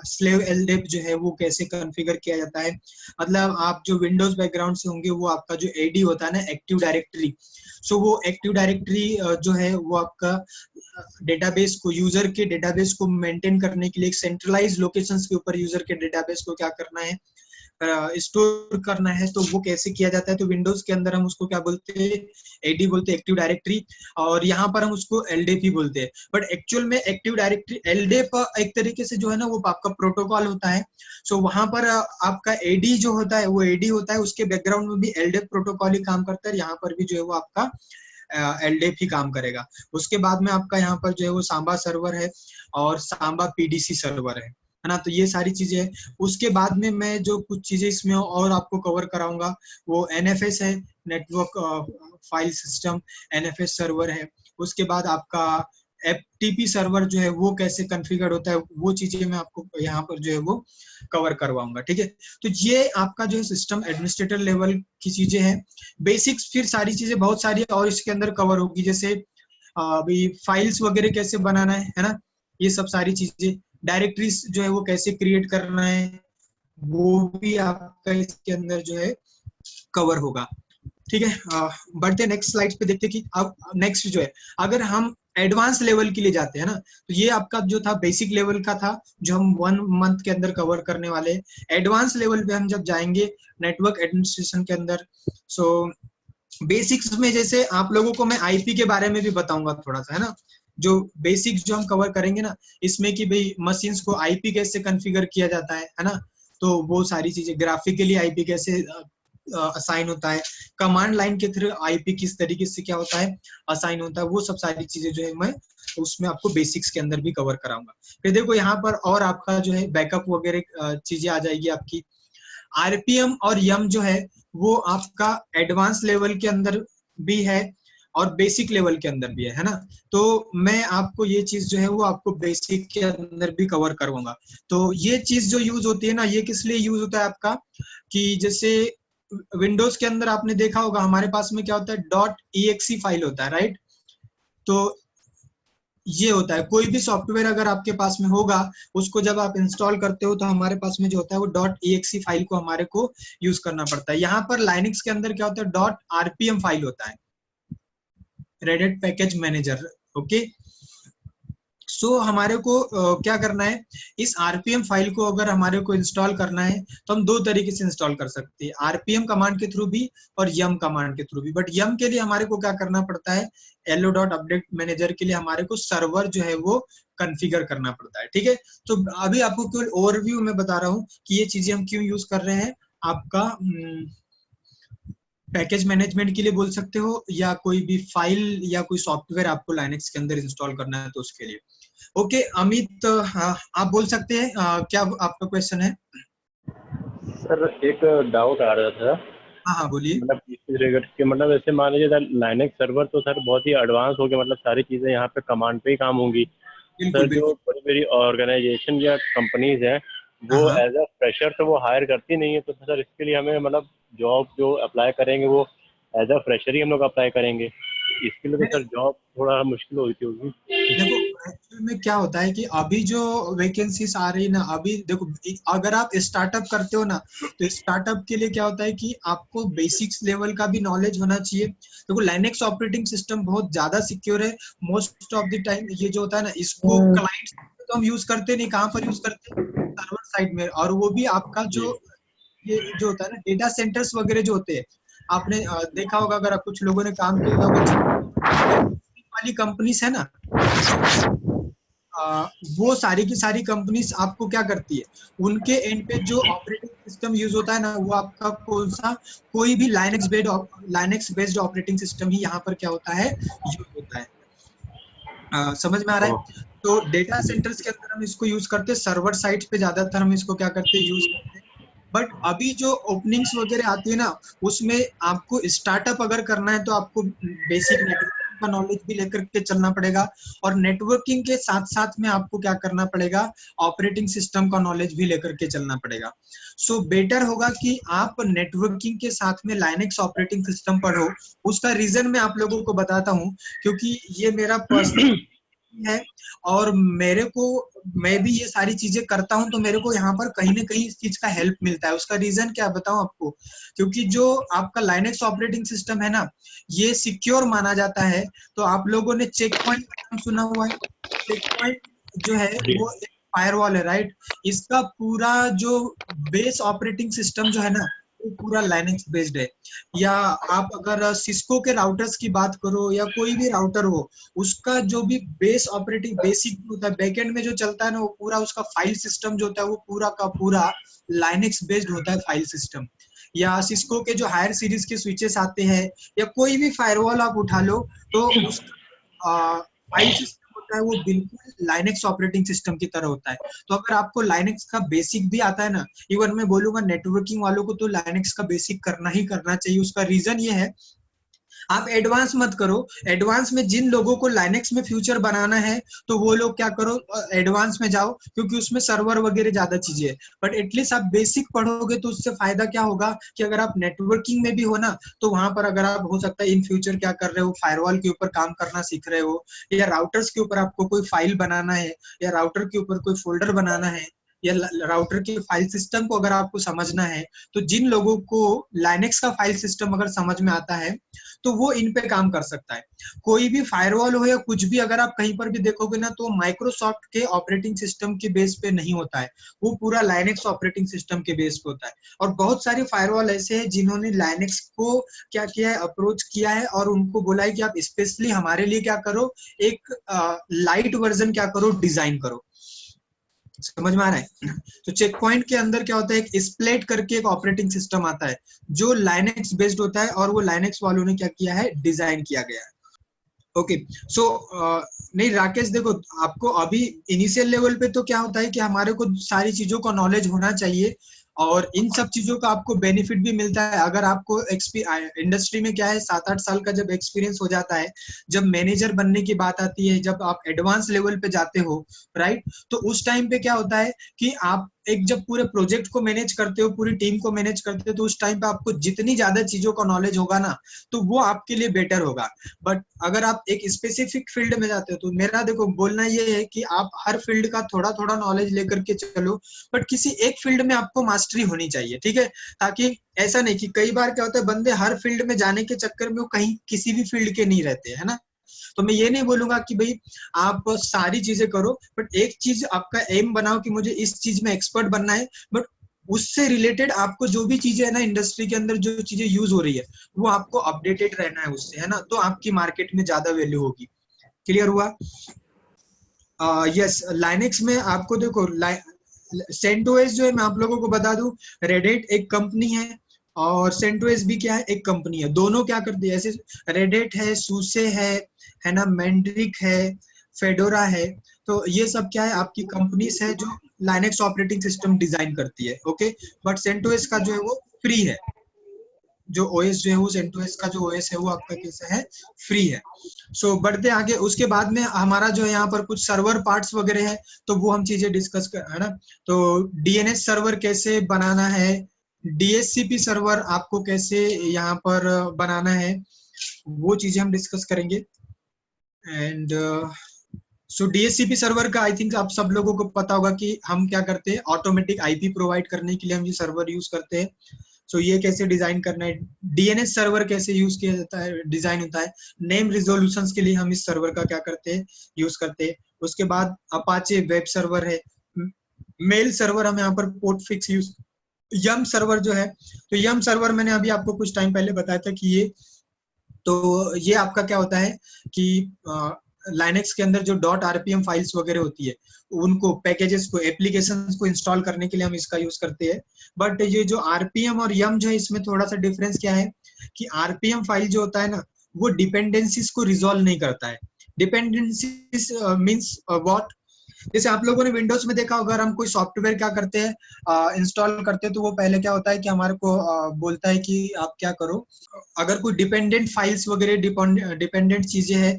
स्लेव एलडेप जो है वो कैसे कॉन्फ़िगर किया जाता है। मतलब आप जो विंडोज बैकग्राउंड से होंगे, वो आपका जो एडी होता है ना, एक्टिव डायरेक्टरी, वो एक्टिव डायरेक्टरी जो है वो आपका डेटाबेस को, यूजर के डेटाबेस को मेंटेन करने के लिए एक सेंट्रलाइज लोकेशंस के ऊपर यूजर के डेटाबेस को क्या करना है, स्टोर करना है। तो वो कैसे किया जाता है, तो विंडोज के अंदर हम उसको क्या बोलते हैं, एडी बोलते हैं, एक्टिव डायरेक्टरी, और यहाँ पर हम उसको एलडेप ही बोलते हैं। बट एक्चुअल में एक्टिव डायरेक्टरी, एलडेप एक तरीके से जो है ना वो आपका प्रोटोकॉल होता है। वहां पर आपका एडी जो होता है वो एडी होता है, उसके बैकग्राउंड में भी एलडेप प्रोटोकॉल ही काम करता है, यहाँ पर भी जो है वो आपका एलडेप ही काम करेगा। उसके बाद में आपका यहाँ पर जो है वो सांबा सर्वर है और सांबा पीडीसी सर्वर है ना। तो ये सारी चीजें है। उसके बाद में मैं जो कुछ चीजें इसमें और आपको कवर कराऊंगा वो एनएफएस है, network file system, NFS server है। उसके बाद आपका एफटीपी सर्वर जो है वो कैसे कॉन्फ़िगर होता है, वो चीजें मैं आपको यहाँ पर जो है वो कवर करवाऊंगा। ठीक है, तो ये आपका जो है सिस्टम एडमिनिस्ट्रेटर लेवल की चीजें हैं, बेसिक्स। फिर सारी चीजें बहुत सारी और इसके अंदर कवर होगी, जैसे अभी फाइल्स वगैरह कैसे बनाना है ना, ये सब सारी चीजें। डायरेक्टरीज जो है वो कैसे क्रिएट करना है वो भी आपका इसके अंदर जो है कवर होगा। ठीक है, बढ़ते नेक्स्ट स्लाइड पे देखते हैं कि अब नेक्स्ट जो है, अगर हम एडवांस लेवल के लिए जाते हैं ना, तो ये आपका जो था बेसिक लेवल का था जो हम 1 मंथ के अंदर कवर करने वाले। एडवांस लेवल पे हम जब जाएंगे नेटवर्क एडमिनिस्ट्रेशन के अंदर, बेसिक्स में जैसे आप लोगों को मैं आईपी के बारे में भी बताऊंगा थोड़ा सा, है ना। जो बेसिक्स जो हम कवर करेंगे ना इसमें कि भाई मशीन्स को आईपी कैसे कॉन्फ़िगर किया जाता है ना। तो वो सारी चीजें, ग्राफिकली आईपी कैसे असाइन होता है, कमांड लाइन के थ्रू आईपी किस तरीके से क्या होता है, असाइन होता है, वो सब सारी चीजें जो है मैं उसमें आपको बेसिक्स के अंदर भी कवर कराऊंगा। फिर देखो यहाँ पर और आपका जो है बैकअप वगैरह चीजें आ जाएगी आपकी। आरपीएम और यम जो है वो आपका एडवांस लेवल के अंदर भी है और बेसिक लेवल के अंदर भी है ना। तो मैं आपको ये चीज जो है वो आपको बेसिक के अंदर भी कवर करूंगा। तो ये चीज जो यूज होती है ना, ये किस लिए यूज होता है आपका, कि जैसे विंडोज के अंदर आपने देखा होगा हमारे पास में क्या होता है, .exe फाइल होता है, राइट। तो ये होता है, कोई भी सॉफ्टवेयर अगर आपके पास में होगा उसको जब आप इंस्टॉल करते हो तो हमारे पास में जो होता है वो .exe फाइल को हमारे को यूज करना पड़ता है। यहाँ पर लाइनक्स के अंदर क्या होता है, .rpm फाइल होता है, red hat package manager. Okay, हमारे को क्या करना है, इस आरपीएम फाइल को अगर हमारे को इंस्टॉल करना है तो हम दो तरीके से इंस्टॉल कर सकते हैं, आरपीएम कमांड के थ्रू भी और यम कमांड के थ्रू भी। बट यम के लिए हमारे को क्या करना पड़ता है, लो.अपडेट मैनेजर के लिए हमारे को सर्वर जो है वो कॉन्फ़िगर करना पड़ता है। ठीक है, तो अभी आपको केवल ओवरव्यू में बता रहा हूँ कि ये चीजें हम क्यों यूज कर रहे हैं। आपका पैकेज मैनेजमेंट के लिए बोल सकते हो, या कोई भी फाइल या कोई सॉफ्टवेयर आपको लाइनक्स के अंदर इंस्टॉल करना है तो उसके लिए। ओके अमित, आप बोल सकते हैं, क्या आपका क्वेश्चन है? सर एक डाउट आ रहा था। हाँ बोलिए। मतलब ऐसे मान लीजिए लाइनक्स सर्वर तो सर बहुत ही एडवांस हो गया, मतलब सारी चीज़ें यहाँ पे कमांड पे ही काम होंगी। बिल्कुल सर जो बड़ी बड़ी ऑर्गेनाइजेशन या कंपनीज हैं वो हाँ एज अ फ्रेशर तो वो हायर करती नहीं है, तो सर इसके लिए हमें मतलब जॉब जो अप्लाई करेंगे वो एज अ फ्रेशर ही हम लोग अप्लाई करेंगे, इसके लिए तो सर जॉब थोड़ा मुश्किल होती होगी। देखो एक्चुअल में क्या होता है कि अभी जो वैकेंसीज आ रही है ना, अभी देखो अगर आप स्टार्टअप करते हो ना, तो स्टार्टअप के लिए क्या होता है कि आपको बेसिक्स लेवल का भी नॉलेज होना चाहिए। देखो लाइनेक्स ऑपरेटिंग सिस्टम बहुत ज्यादा सिक्योर है मोस्ट ऑफ द टाइम। ये जो होता है ना, इसको क्लाइंट्स तो हम यूज करते नहीं, कहाँ पर यूज करते हैं, सर्वर साइड में। और वो भी आपका जो ये जो होता है ना, डेटा सेंटर्स वगैरह जो होते हैं, आपने देखा होगा, अगर आप कुछ लोगों ने काम किया होगा वाली कंपनीज है ना, वो सारी की सारी कंपनीज आपको क्या करती है, उनके एंड पे जो ऑपरेटिंग सिस्टम यूज होता है ना, वो आपका कौन सा, कोई भी लाइनेक्स बेस्ड ऑपरेटिंग सिस्टम ही यहाँ पर क्या होता है, यूज होता है। समझ में आ रहा है? तो डेटा सेंटर्स के अंदर हम इसको यूज करते हैं, सर्वर साइट पे ज्यादातर हम इसको क्या करते हैं, यूज करते हैं। बट अभी जो ओपनिंग्स वगैरह आती है ना, उसमें आपको स्टार्टअप अगर करना है तो आपको बेसिक नेटवर्किंग का नॉलेज भी लेकर के चलना पड़ेगा, और नेटवर्किंग के साथ साथ में आपको क्या करना पड़ेगा, ऑपरेटिंग सिस्टम का नॉलेज भी लेकर के चलना पड़ेगा। सो बेटर होगा कि आप नेटवर्किंग के साथ में लाइनेक्स ऑपरेटिंग सिस्टम पढ़ो। उसका रीजन मैं आप लोगों को बताता हूँ, क्योंकि ये मेरा पर्सनल है, और मैं भी ये सारी चीजें करता हूं, तो मेरे को यहाँ पर कहीं ना कहीं इस चीज का हेल्प मिलता है। उसका रीजन क्या बताऊं आपको, क्योंकि जो आपका लाइनेक्स ऑपरेटिंग सिस्टम है ना, ये सिक्योर माना जाता है। तो आप लोगों ने चेक पॉइंट का नाम सुना हुआ है? चेक पॉइंट जो है वो एक फायरवॉल है, राइट? इसका पूरा जो बेस ऑपरेटिंग सिस्टम जो है ना, वो पूरा लाइनेक्स बेस्ड है। या आप अगर सिस्को के राउटर्स की बात करो, या कोई भी राउटर हो, उसका जो भी बेस ऑपरेटिंग बेसिक होता है, बैकएंड में जो चलता है ना, वो पूरा उसका फाइल सिस्टम जो होता है, वो पूरा का पूरा लाइनेक्स बेस्ड होता है फाइल सिस्टम। या सिस्को के जो हायर सीरीज के स्विचेस आते हैं, या कोई भी फायरवॉल आप उठा लो, तो उसका फाइल सिस्टम होता है, वो बिल्कुल लाइनेक्स ऑपरेटिंग सिस्टम की तरह होता है। तो अगर आपको लाइनेक्स का बेसिक भी आता है ना, इवन मैं बोलूंगा नेटवर्किंग वालों को तो लाइनेक्स का बेसिक करना ही करना चाहिए। उसका रीजन ये है, आप एडवांस मत करो। एडवांस में जिन लोगों को लाइनेक्स में फ्यूचर बनाना है, तो वो लोग क्या करो, एडवांस में जाओ, क्योंकि उसमें सर्वर वगैरह ज्यादा चीजें है। बट एटलीस्ट आप बेसिक पढ़ोगे तो उससे फायदा क्या होगा, कि अगर आप नेटवर्किंग में भी हो ना, तो वहां पर अगर आप हो सकता है इन फ्यूचर क्या कर रहे हो, फायरवॉल के ऊपर काम करना सीख रहे हो, या राउटर्स के ऊपर आपको कोई फाइल बनाना है, या राउटर के ऊपर कोई फोल्डर बनाना है, या राउटर के फाइल सिस्टम को अगर आपको समझना है, तो जिन लोगों को लाइनेक्स का फाइल सिस्टम अगर समझ में आता है, तो वो इन पे काम कर सकता है। कोई भी फायरवॉल हो या कुछ भी, अगर आप कहीं पर भी देखोगे ना, तो माइक्रोसॉफ्ट के ऑपरेटिंग सिस्टम के बेस पे नहीं होता है, वो पूरा लाइनेक्स ऑपरेटिंग सिस्टम के बेस पे होता है। और बहुत सारे फायरवॉल ऐसे हैं जिन्होंने लाइनेक्स को क्या किया है, अप्रोच किया है, और उनको बोला है कि आप स्पेशली हमारे लिए क्या करो, एक लाइट वर्जन क्या करो, डिजाइन करो। समझ में आ रहा है? तो चेक पॉइंट के अंदर क्या होता है, एक स्प्लेट करके एक ऑपरेटिंग सिस्टम आता है जो लाइनेक्स बेस्ड होता है, और वो लाइनेक्स वालों ने क्या किया है, डिजाइन किया गया है। ओके, सो नहीं राकेश, देखो आपको अभी इनिशियल लेवल पे तो क्या होता है कि हमारे को सारी चीजों का नॉलेज होना चाहिए, और इन सब चीजों का आपको बेनिफिट भी मिलता है। अगर आपको इंडस्ट्री में क्या है, 7-8 साल का जब एक्सपीरियंस हो जाता है, जब मैनेजर बनने की बात आती है, जब आप एडवांस लेवल पे जाते हो, राइट, तो उस टाइम पे क्या होता है कि आप एक जब पूरे प्रोजेक्ट को मैनेज करते हो, पूरी टीम को मैनेज करते हो, तो उस टाइम पे आपको जितनी ज्यादा चीजों का नॉलेज होगा ना, तो वो आपके लिए बेटर होगा। बट अगर आप एक स्पेसिफिक फील्ड में जाते हो, तो मेरा देखो बोलना ये है कि आप हर फील्ड का थोड़ा थोड़ा नॉलेज लेकर के चलो, बट किसी एक फील्ड में आपको मास्टरी होनी चाहिए, ठीक है? ताकि ऐसा नहीं कि कई बार क्या होता है, बंदे हर फील्ड में जाने के चक्कर में वो कहीं किसी भी फील्ड के नहीं रहते, है ना? तो मैं ये नहीं बोलूंगा कि भाई आप सारी चीजें करो, बट एक चीज आपका एम बनाओ कि मुझे इस चीज में एक्सपर्ट बनना है, बट उससे रिलेटेड आपको जो भी चीजें है ना, इंडस्ट्री के अंदर जो चीजें यूज हो रही है, वो आपको अपडेटेड रहना है उससे, है ना? तो आपकी मार्केट में ज्यादा वैल्यू होगी। क्लियर हुआ? यस, लाइनेक्स में आपको देखो, सेंटोस जो है, मैं आप लोगों को बता दूं, रेडिट एक कंपनी है, और सेंटोस भी क्या है, एक कंपनी है। दोनों क्या करती है, ऐसे रेडिट है, सूसे है ना, मैंड्रिक है, फेडोरा है। तो ये सब क्या है, आपकी कंपनीज है जो लाइनेक्स ऑपरेटिंग सिस्टम डिजाइन करती है। ओके, बट सेंटोस का जो है वो फ्री है, जो ओएस जो है वो सेंटोस का जो ओएस है वो आपका कैसा है, फ्री है। सो बढ़ते आगे, उसके बाद में हमारा जो है यहाँ पर कुछ सर्वर पार्ट्स वगैरह है, तो वो हम चीजें डिस्कस कर, है ना? तो डीएनएस सर्वर कैसे बनाना है, डीएचसीपी सर्वर आपको कैसे यहाँ पर बनाना है, वो चीजें हम डिस्कस करेंगे। एंड सो DHCP सर्वर का आई थिंक आप सब लोगों को पता होगा कि हम क्या करते हैं, ऑटोमेटिक आईपी प्रोवाइड करने के लिए हम ये सर्वर यूज करते हैं। सो ये कैसे डिजाइन करना है, डीएनएस सर्वर कैसे यूज किया जाता है, डिजाइन होता है। नेम रिजोल्यूशंस के लिए हम इस सर्वर का क्या करते हैं, यूज करते हैं। उसके बाद अपाचे वेब सर्वर है, मेल सर्वर हम यहाँ पर पोर्टफिक्स यूज, यम सर्वर जो है, तो यम सर्वर मैंने अभी आपको कुछ टाइम पहले बताया था कि ये आपका क्या होता है कि लाइनेक्स के अंदर जो .rpm फाइल्स वगैरह होती है, उनको पैकेजेस को, एप्लीकेशंस को इंस्टॉल करने के लिए हम इसका यूज करते हैं। बट ये जो rpm और yum जो है, इसमें थोड़ा सा डिफरेंस क्या है कि rpm फाइल जो होता है ना, वो डिपेंडेंसीज को रिजॉल्व नहीं करता है। डिपेंडेंसीज मींस व्हाट, जैसे आप लोगों ने विंडोज में देखा होगा, हम कोई सॉफ्टवेयर क्या करते हैं, इंस्टॉल करते हैं, तो वो पहले क्या होता है कि हमारे को बोलता है कि आप क्या करो, अगर कोई डिपेंडेंट फाइल्स वगैरह, डिपेंडेंट चीजें हैं,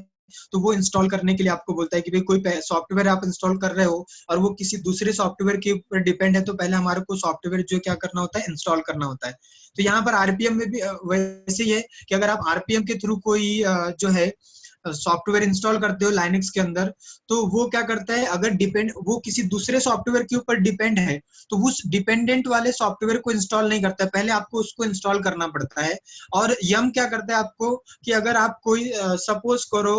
तो वो इंस्टॉल करने के लिए आपको बोलता है कि भाई कोई सॉफ्टवेयर आप इंस्टॉल कर रहे हो और वो किसी दूसरे सॉफ्टवेयर के ऊपर डिपेंड है, तो पहले हमारे को सॉफ्टवेयर जो क्या करना होता है, इंस्टॉल करना होता है। तो यहाँ पर आरपीएम में भी वैसे ही है कि अगर आप आरपीएम के थ्रू कोई जो है सॉफ्टवेयर इंस्टॉल करते हो लाइनेक्स के अंदर, तो वो क्या करता है, अगर वो किसी दूसरे सॉफ्टवेयर के ऊपर डिपेंड है, तो उस डिपेंडेंट वाले सॉफ्टवेयर को इंस्टॉल नहीं करता है, पहले आपको उसको इंस्टॉल करना पड़ता है। और यम क्या करता है आपको कि अगर आप कोई सपोज करो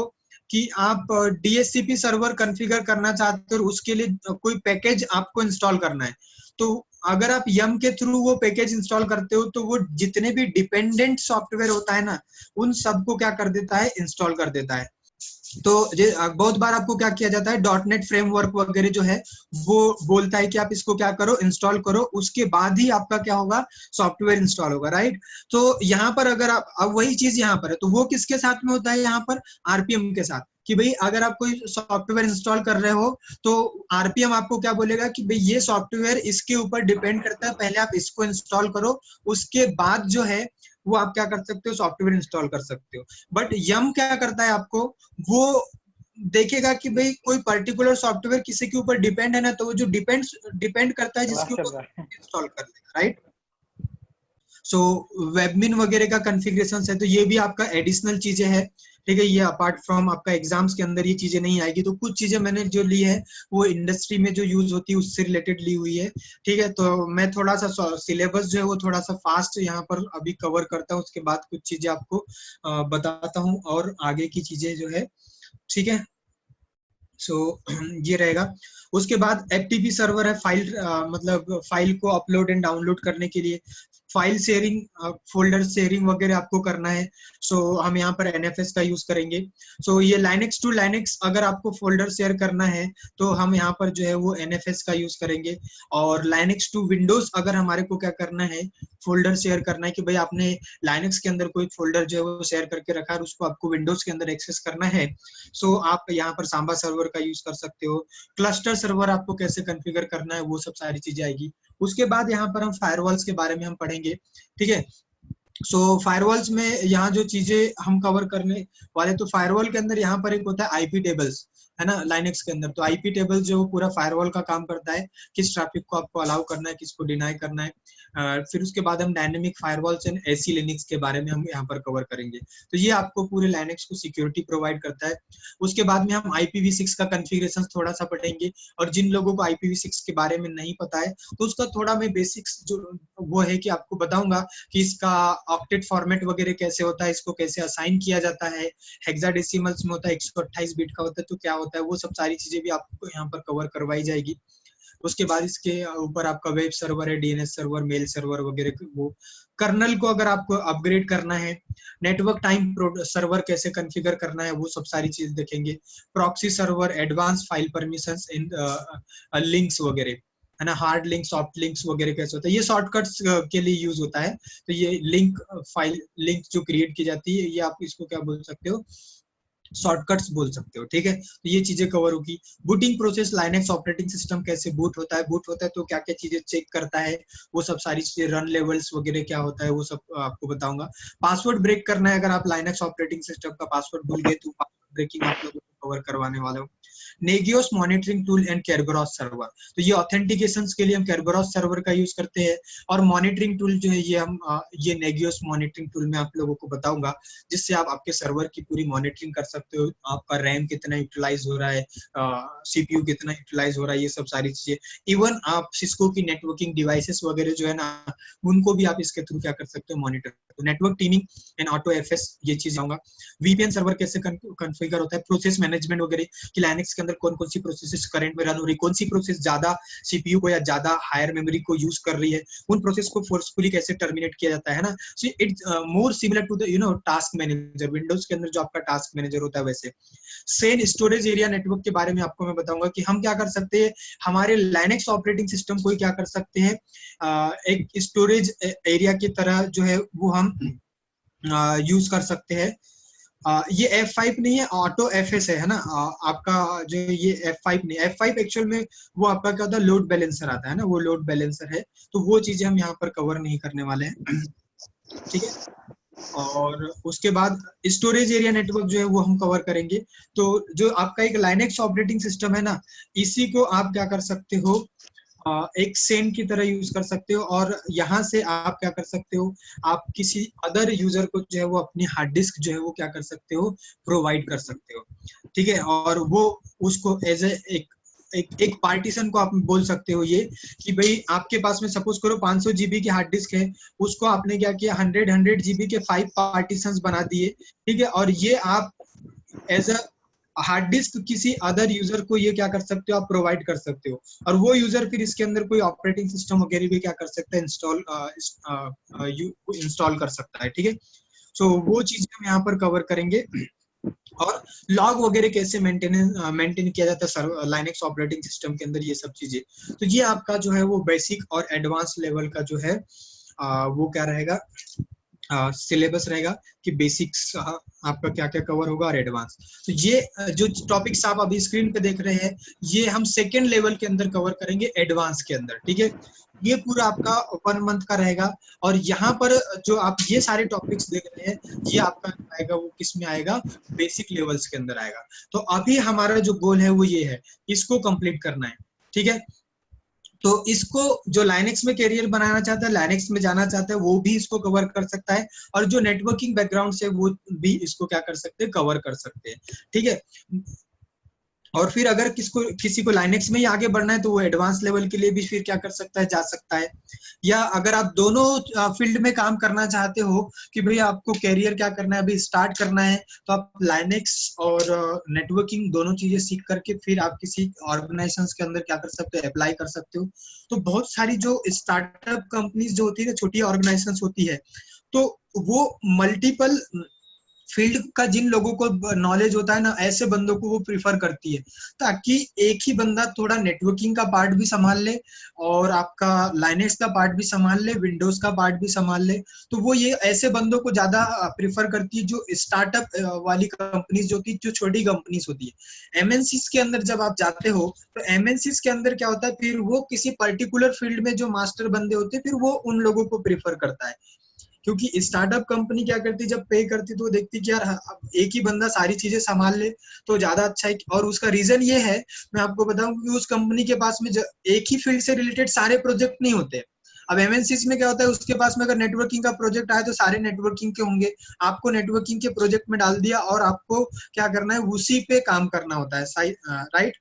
कि आप DHCP सर्वर कॉन्फ़िगर करना चाहते हो, उसके लिए कोई पैकेज आपको इंस्टॉल करना है, तो अगर आप यम के थ्रू वो पैकेज इंस्टॉल करते हो, तो वो जितने भी डिपेंडेंट सॉफ्टवेयर होता है ना, उन सबको क्या कर देता है, इंस्टॉल कर देता है। तो बहुत बार आपको क्या किया जाता है, .NET फ्रेमवर्क वगैरह जो है, वो बोलता है कि आप इसको क्या करो, इंस्टॉल करो, उसके बाद ही आपका क्या होगा, सॉफ्टवेयर इंस्टॉल होगा, राइट। तो यहाँ पर अगर आप, अब वही चीज यहाँ पर है, तो वो किसके साथ में होता है, यहाँ पर आरपीएम के साथ, कि भाई अगर आप कोई सॉफ्टवेयर इंस्टॉल कर रहे हो, तो आरपीएम आपको क्या बोलेगा कि भाई ये सॉफ्टवेयर इसके ऊपर डिपेंड करता है, पहले आप इसको इंस्टॉल करो, उसके बाद जो है वो आप क्या कर सकते हो, सॉफ्टवेयर इंस्टॉल कर सकते हो। बट यम क्या करता है, आपको वो देखेगा कि भाई कोई पर्टिकुलर सॉफ्टवेयर किसी के ऊपर डिपेंड है ना, तो वो जो डिपेंड करता है जिसके ऊपर इंस्टॉल कर लेगा, राइट। सो वेबमिन वगैरह का कॉन्फ़िगरेशन है, तो ये भी आपका एडिशनल चीजें है, ठीक है। ये अपार्ट फ्रॉम आपका एग्जाम्स के अंदर ये चीजें नहीं आएगी, तो कुछ चीजें मैंने जो ली है वो इंडस्ट्री में जो यूज होती है उससे रिलेटेड ली हुई है, ठीक है। तो मैं थोड़ा सा सिलेबस जो है वो थोड़ा सा फास्ट यहाँ पर अभी कवर करता हूँ, उसके बाद कुछ चीजें आपको बताता हूँ और आगे की चीजें जो है, ठीक है। सो ये रहेगा। उसके बाद FTP सर्वर है, फाइल मतलब फाइल को अपलोड एंड डाउनलोड करने के लिए, फाइल शेयरिंग, फोल्डर शेयरिंग वगैरह आपको करना है। सो हम यहाँ पर NFS का यूज करेंगे। सो ये लाइनेक्स टू लाइनेक्स अगर आपको फोल्डर शेयर करना है, तो हम यहाँ पर जो है वो NFS का यूज करेंगे। और लाइनेक्स टू विंडोज अगर हमारे को क्या करना है, फोल्डर शेयर करना है कि भाई आपने लाइनेक्स के अंदर कोई फोल्डर जो है वो शेयर करके रखा है, उसको आपको विंडोज के अंदर एक्सेस करना है, सो आप यहाँ पर सांबा सर्वर का यूज कर सकते हो। क्लस्टर सर्वर आपको कैसे कॉन्फ़िगर करना है, वो सब सारी चीजें आएगी। उसके बाद यहाँ पर हम फायरवॉल्स के बारे में हम पढ़ेंगे, ठीक है। सो फायरवॉल्स में यहाँ जो चीजें हम कवर करने वाले, तो फायरवॉल के अंदर यहाँ पर एक होता है आईपी टेबल्स, है ना, लाइनेक्स के अंदर। तो आईपी टेबल जो पूरा फायरवॉल का काम करता है, किस ट्रैफिक को आपको अलाउ करना है, किसको डिनाई करना है। फिर उसके बाद हम dynamic firewalls and AC Linux के बारे में हम यहाँ पर कवर करेंगे। तो ये आपको पूरे लाइनेक्स को सिक्योरिटी प्रोवाइड करता है। उसके बाद में हम IPv6 का कॉन्फ़िगरेशन थोड़ा सा पढ़ेंगे, और जिन लोगों को IPv6 के बारे में नहीं पता है, तो उसका थोड़ा मैं बेसिक्स जो वो है कि आपको बताऊंगा कि इसका ऑक्टेट फॉर्मेट वगैरह कैसे होता है, इसको कैसे असाइन किया जाता है, हेक्साडेसिमल्स में होता है, 128 बिट का होता है, तो क्या होता है, वो सब सारी चीजें भी आपको यहाँ पर कवर करवाई जाएगी। उसके बाद इसके ऊपर आपका वेब सर्वर है, DNS सर्वर, मेल सर्वर वगैरह। वो कर्नल को अगर आपको अपग्रेड करना है, नेटवर्क टाइम सर्वर कैसे कॉन्फ़िगर करना है, वो सब सारी चीज देखेंगे। Proxy server, advance file permissions इन लिंक्स वगैरह, है ना, हार्ड लिंक, सॉफ्ट लिंक्स वगैरह कैसे होता है, ये शॉर्टकट्स के लिए यूज होता है। तो ये लिंक फाइल लिंक जो क्रिएट की जाती है, ये आप इसको क्या बोल सकते हो, शॉर्टकट्स बोल सकते हो, ठीक है। तो ये चीजें कवर होगी। Booting process, Linux operating system कैसे बूट होता है तो क्या क्या चीजें चेक करता है, वो सब सारी चीजें, रन लेवल्स वगैरह क्या होता है, वो सब आपको बताऊंगा। पासवर्ड ब्रेक करना है, अगर आप लाइनेक्स ऑपरेटिंग सिस्टम का पासवर्ड भूल गए, तो पासवर्ड ब्रेकिंग आप लोगों को कवर करवाने वाला हूँ। नेगियोस मॉनिटरिंग टूल एंड केरबरॉस सर्वर। तो ये ऑथेंटिकेशन के लिए हम केरबरॉस सर्वर का यूज करते हैं, और मॉनिटरिंग टूल जो है ये हम ये नेगियोस मॉनिटरिंग टूल मैं आप लोगों को बताऊंगा, जिससे आप आपके सर्वर की पूरी मॉनिटरिंग कर सकते हो, आपका रैम कितना यूटिलाइज हो रहा है, सीपीयू कितना यूटिलाइज हो रहा है, ये सब सारी चीजें। इवन आप सिस्को की नेटवर्किंग डिवाइसेस वगैरह जो है ना, उनको भी आप इसके थ्रू क्या कर सकते हो, मॉनिटर। तो network teeming and auto FS ये चीज आऊंगा। वीपीएन सर्वर कैसे कॉन्फ़िगर होता है, प्रोसेस मैनेजमेंट वगैरह कि लाइनक्स के अंदर कौन कौन सी प्रोसेसेस करंट में रन हो रही, कौन सी प्रोसेस ज्यादा सीपीयू को या ज्यादा हायर मेमोरी को यूज कर रही है, उन प्रोसेस को फोर्सफुली कैसे टर्मिनेट किया जाता है ना। So it's more similar to the task manager, Windows के अंदर जो आपका टास्क मैनेजर होता है वैसे। सेन स्टोरेज एरिया नेटवर्क के बारे में आपको मैं बताऊंगा कि हम क्या कर सकते हैं, हमारे लाइनक्स ऑपरेटिंग सिस्टम को क्या कर सकते हैं, एक स्टोरेज एरिया की तरह जो है वो हम यूज कर सकते हैं। ये F5 नहीं है, ऑटो एफएस है ना, आपका जो ये F5 नहीं, F5 एक्चुअल में वो आपका क्या होता है, लोड बैलेंसर आता है ना, वो लोड बैलेंसर है। तो वो चीजें हम यहाँ पर कवर नहीं करने वाले हैं, ठीक है। और उसके बाद स्टोरेज एरिया नेटवर्क जो है वो हम कवर करेंगे। तो जो आपका एक लाइनक्स ऑपरेटिंग सिस्टम है ना, इसी को आप क्या कर सकते हो, एक सेन की तरह यूज कर सकते हो, और यहाँ से आप क्या कर सकते हो, आप किसी अदर यूजर को जो है वो अपनी हार्ड डिस्क जो है वो क्या कर सकते हो, प्रोवाइड कर सकते हो, ठीक है। और वो उसको एज एक पार्टीशन को आप बोल सकते हो ये, कि भाई आपके पास में सपोज करो 500 जीबी की हार्ड डिस्क है, उसको आपने क्या किया, 100 जीबी के 5 पार्टीशंस बना दिए, ठीक है। और ये आप एज अ हार्ड डिस्क किसी अदर यूजर को ये क्या कर सकते हो, आप प्रोवाइड कर सकते हो, और वो यूजर फिर इसके अंदर कोई ऑपरेटिंग सिस्टम वगैरह भी क्या कर सकता है, इंस्टॉल कर सकता है, ठीक है। सो वो चीजें हम यहाँ पर कवर करेंगे। और लॉग वगैरह कैसे मेंटेन किया जाता है लाइनक्स ऑपरेटिंग सिस्टम के अंदर, ये सब चीजें। तो ये आपका जो है वो बेसिक और एडवांस लेवल का जो है वो क्या रहेगा, सिलेबस रहेगा कि बेसिक्स आपका क्या क्या कवर होगा और एडवांस। तो ये जो टॉपिक्स आप अभी स्क्रीन पे देख रहे हैं, ये हम सेकेंड लेवल के अंदर कवर करेंगे एडवांस के अंदर, ठीक है। ये पूरा आपका 1 मंथ का रहेगा, और यहाँ पर जो आप ये सारे टॉपिक्स देख रहे हैं, ये आपका आएगा वो किस में आएगा, बेसिक लेवल्स के अंदर आएगा। तो अभी हमारा जो गोल है वो ये है, इसको कंप्लीट करना है, ठीक है। तो इसको जो लाइनक्स में कैरियर बनाना चाहता है, लाइनक्स में जाना चाहता है, वो भी इसको कवर कर सकता है, और जो नेटवर्किंग बैकग्राउंड से वो भी इसको क्या कर सकते हैं, कवर कर सकते हैं, ठीक है। और फिर अगर किसी को लाइनक्स में ही आगे बढ़ना है, तो वो एडवांस लेवल के लिए भी फिर क्या कर सकता है, जा सकता है। या अगर आप दोनों फील्ड में काम करना चाहते हो कि भाई आपको कैरियर क्या करना है, अभी स्टार्ट करना है, तो आप लाइनक्स और नेटवर्किंग दोनों चीजें सीख करके फिर आप किसी ऑर्गेनाइजेशंस के अंदर क्या कर सकते हो, अप्लाई कर सकते हो। तो बहुत सारी जो स्टार्टअप कंपनीज जो होती है, छोटी ऑर्गेनाइजेशंस होती है, तो वो मल्टीपल फील्ड का जिन लोगों को नॉलेज होता है ना, ऐसे बंदों को वो प्रिफर करती है, ताकि एक ही बंदा थोड़ा नेटवर्किंग का पार्ट भी संभाल ले, और आपका लाइनक्स का पार्ट भी संभाल ले, विंडोज का पार्ट भी संभाल ले। तो वो ये ऐसे बंदों को ज्यादा प्रिफर करती है, जो स्टार्टअप वाली कंपनीज जो होती, जो छोटी कंपनीज होती है। एमएनसीज के अंदर जब आप जाते हो, तो एमएनसीज के अंदर क्या होता है, फिर वो किसी पर्टिकुलर फील्ड में जो मास्टर बंदे होते हैं, फिर वो उन लोगों को प्रिफर करता है। क्योंकि स्टार्टअप कंपनी क्या करती, जब पे करती तो वो देखती कि यार एक ही बंदा सारी चीजें संभाल ले तो ज्यादा अच्छा है। और उसका रीजन ये है, मैं आपको बताऊं, कि उस कंपनी के पास में एक ही फील्ड से रिलेटेड सारे प्रोजेक्ट नहीं होते। अब एमएनसीज में क्या होता है, उसके पास में अगर नेटवर्किंग का प्रोजेक्ट आए तो सारे नेटवर्किंग के होंगे, आपको नेटवर्किंग के प्रोजेक्ट में डाल दिया और आपको क्या करना है, उसी पे काम करना होता है, राइट।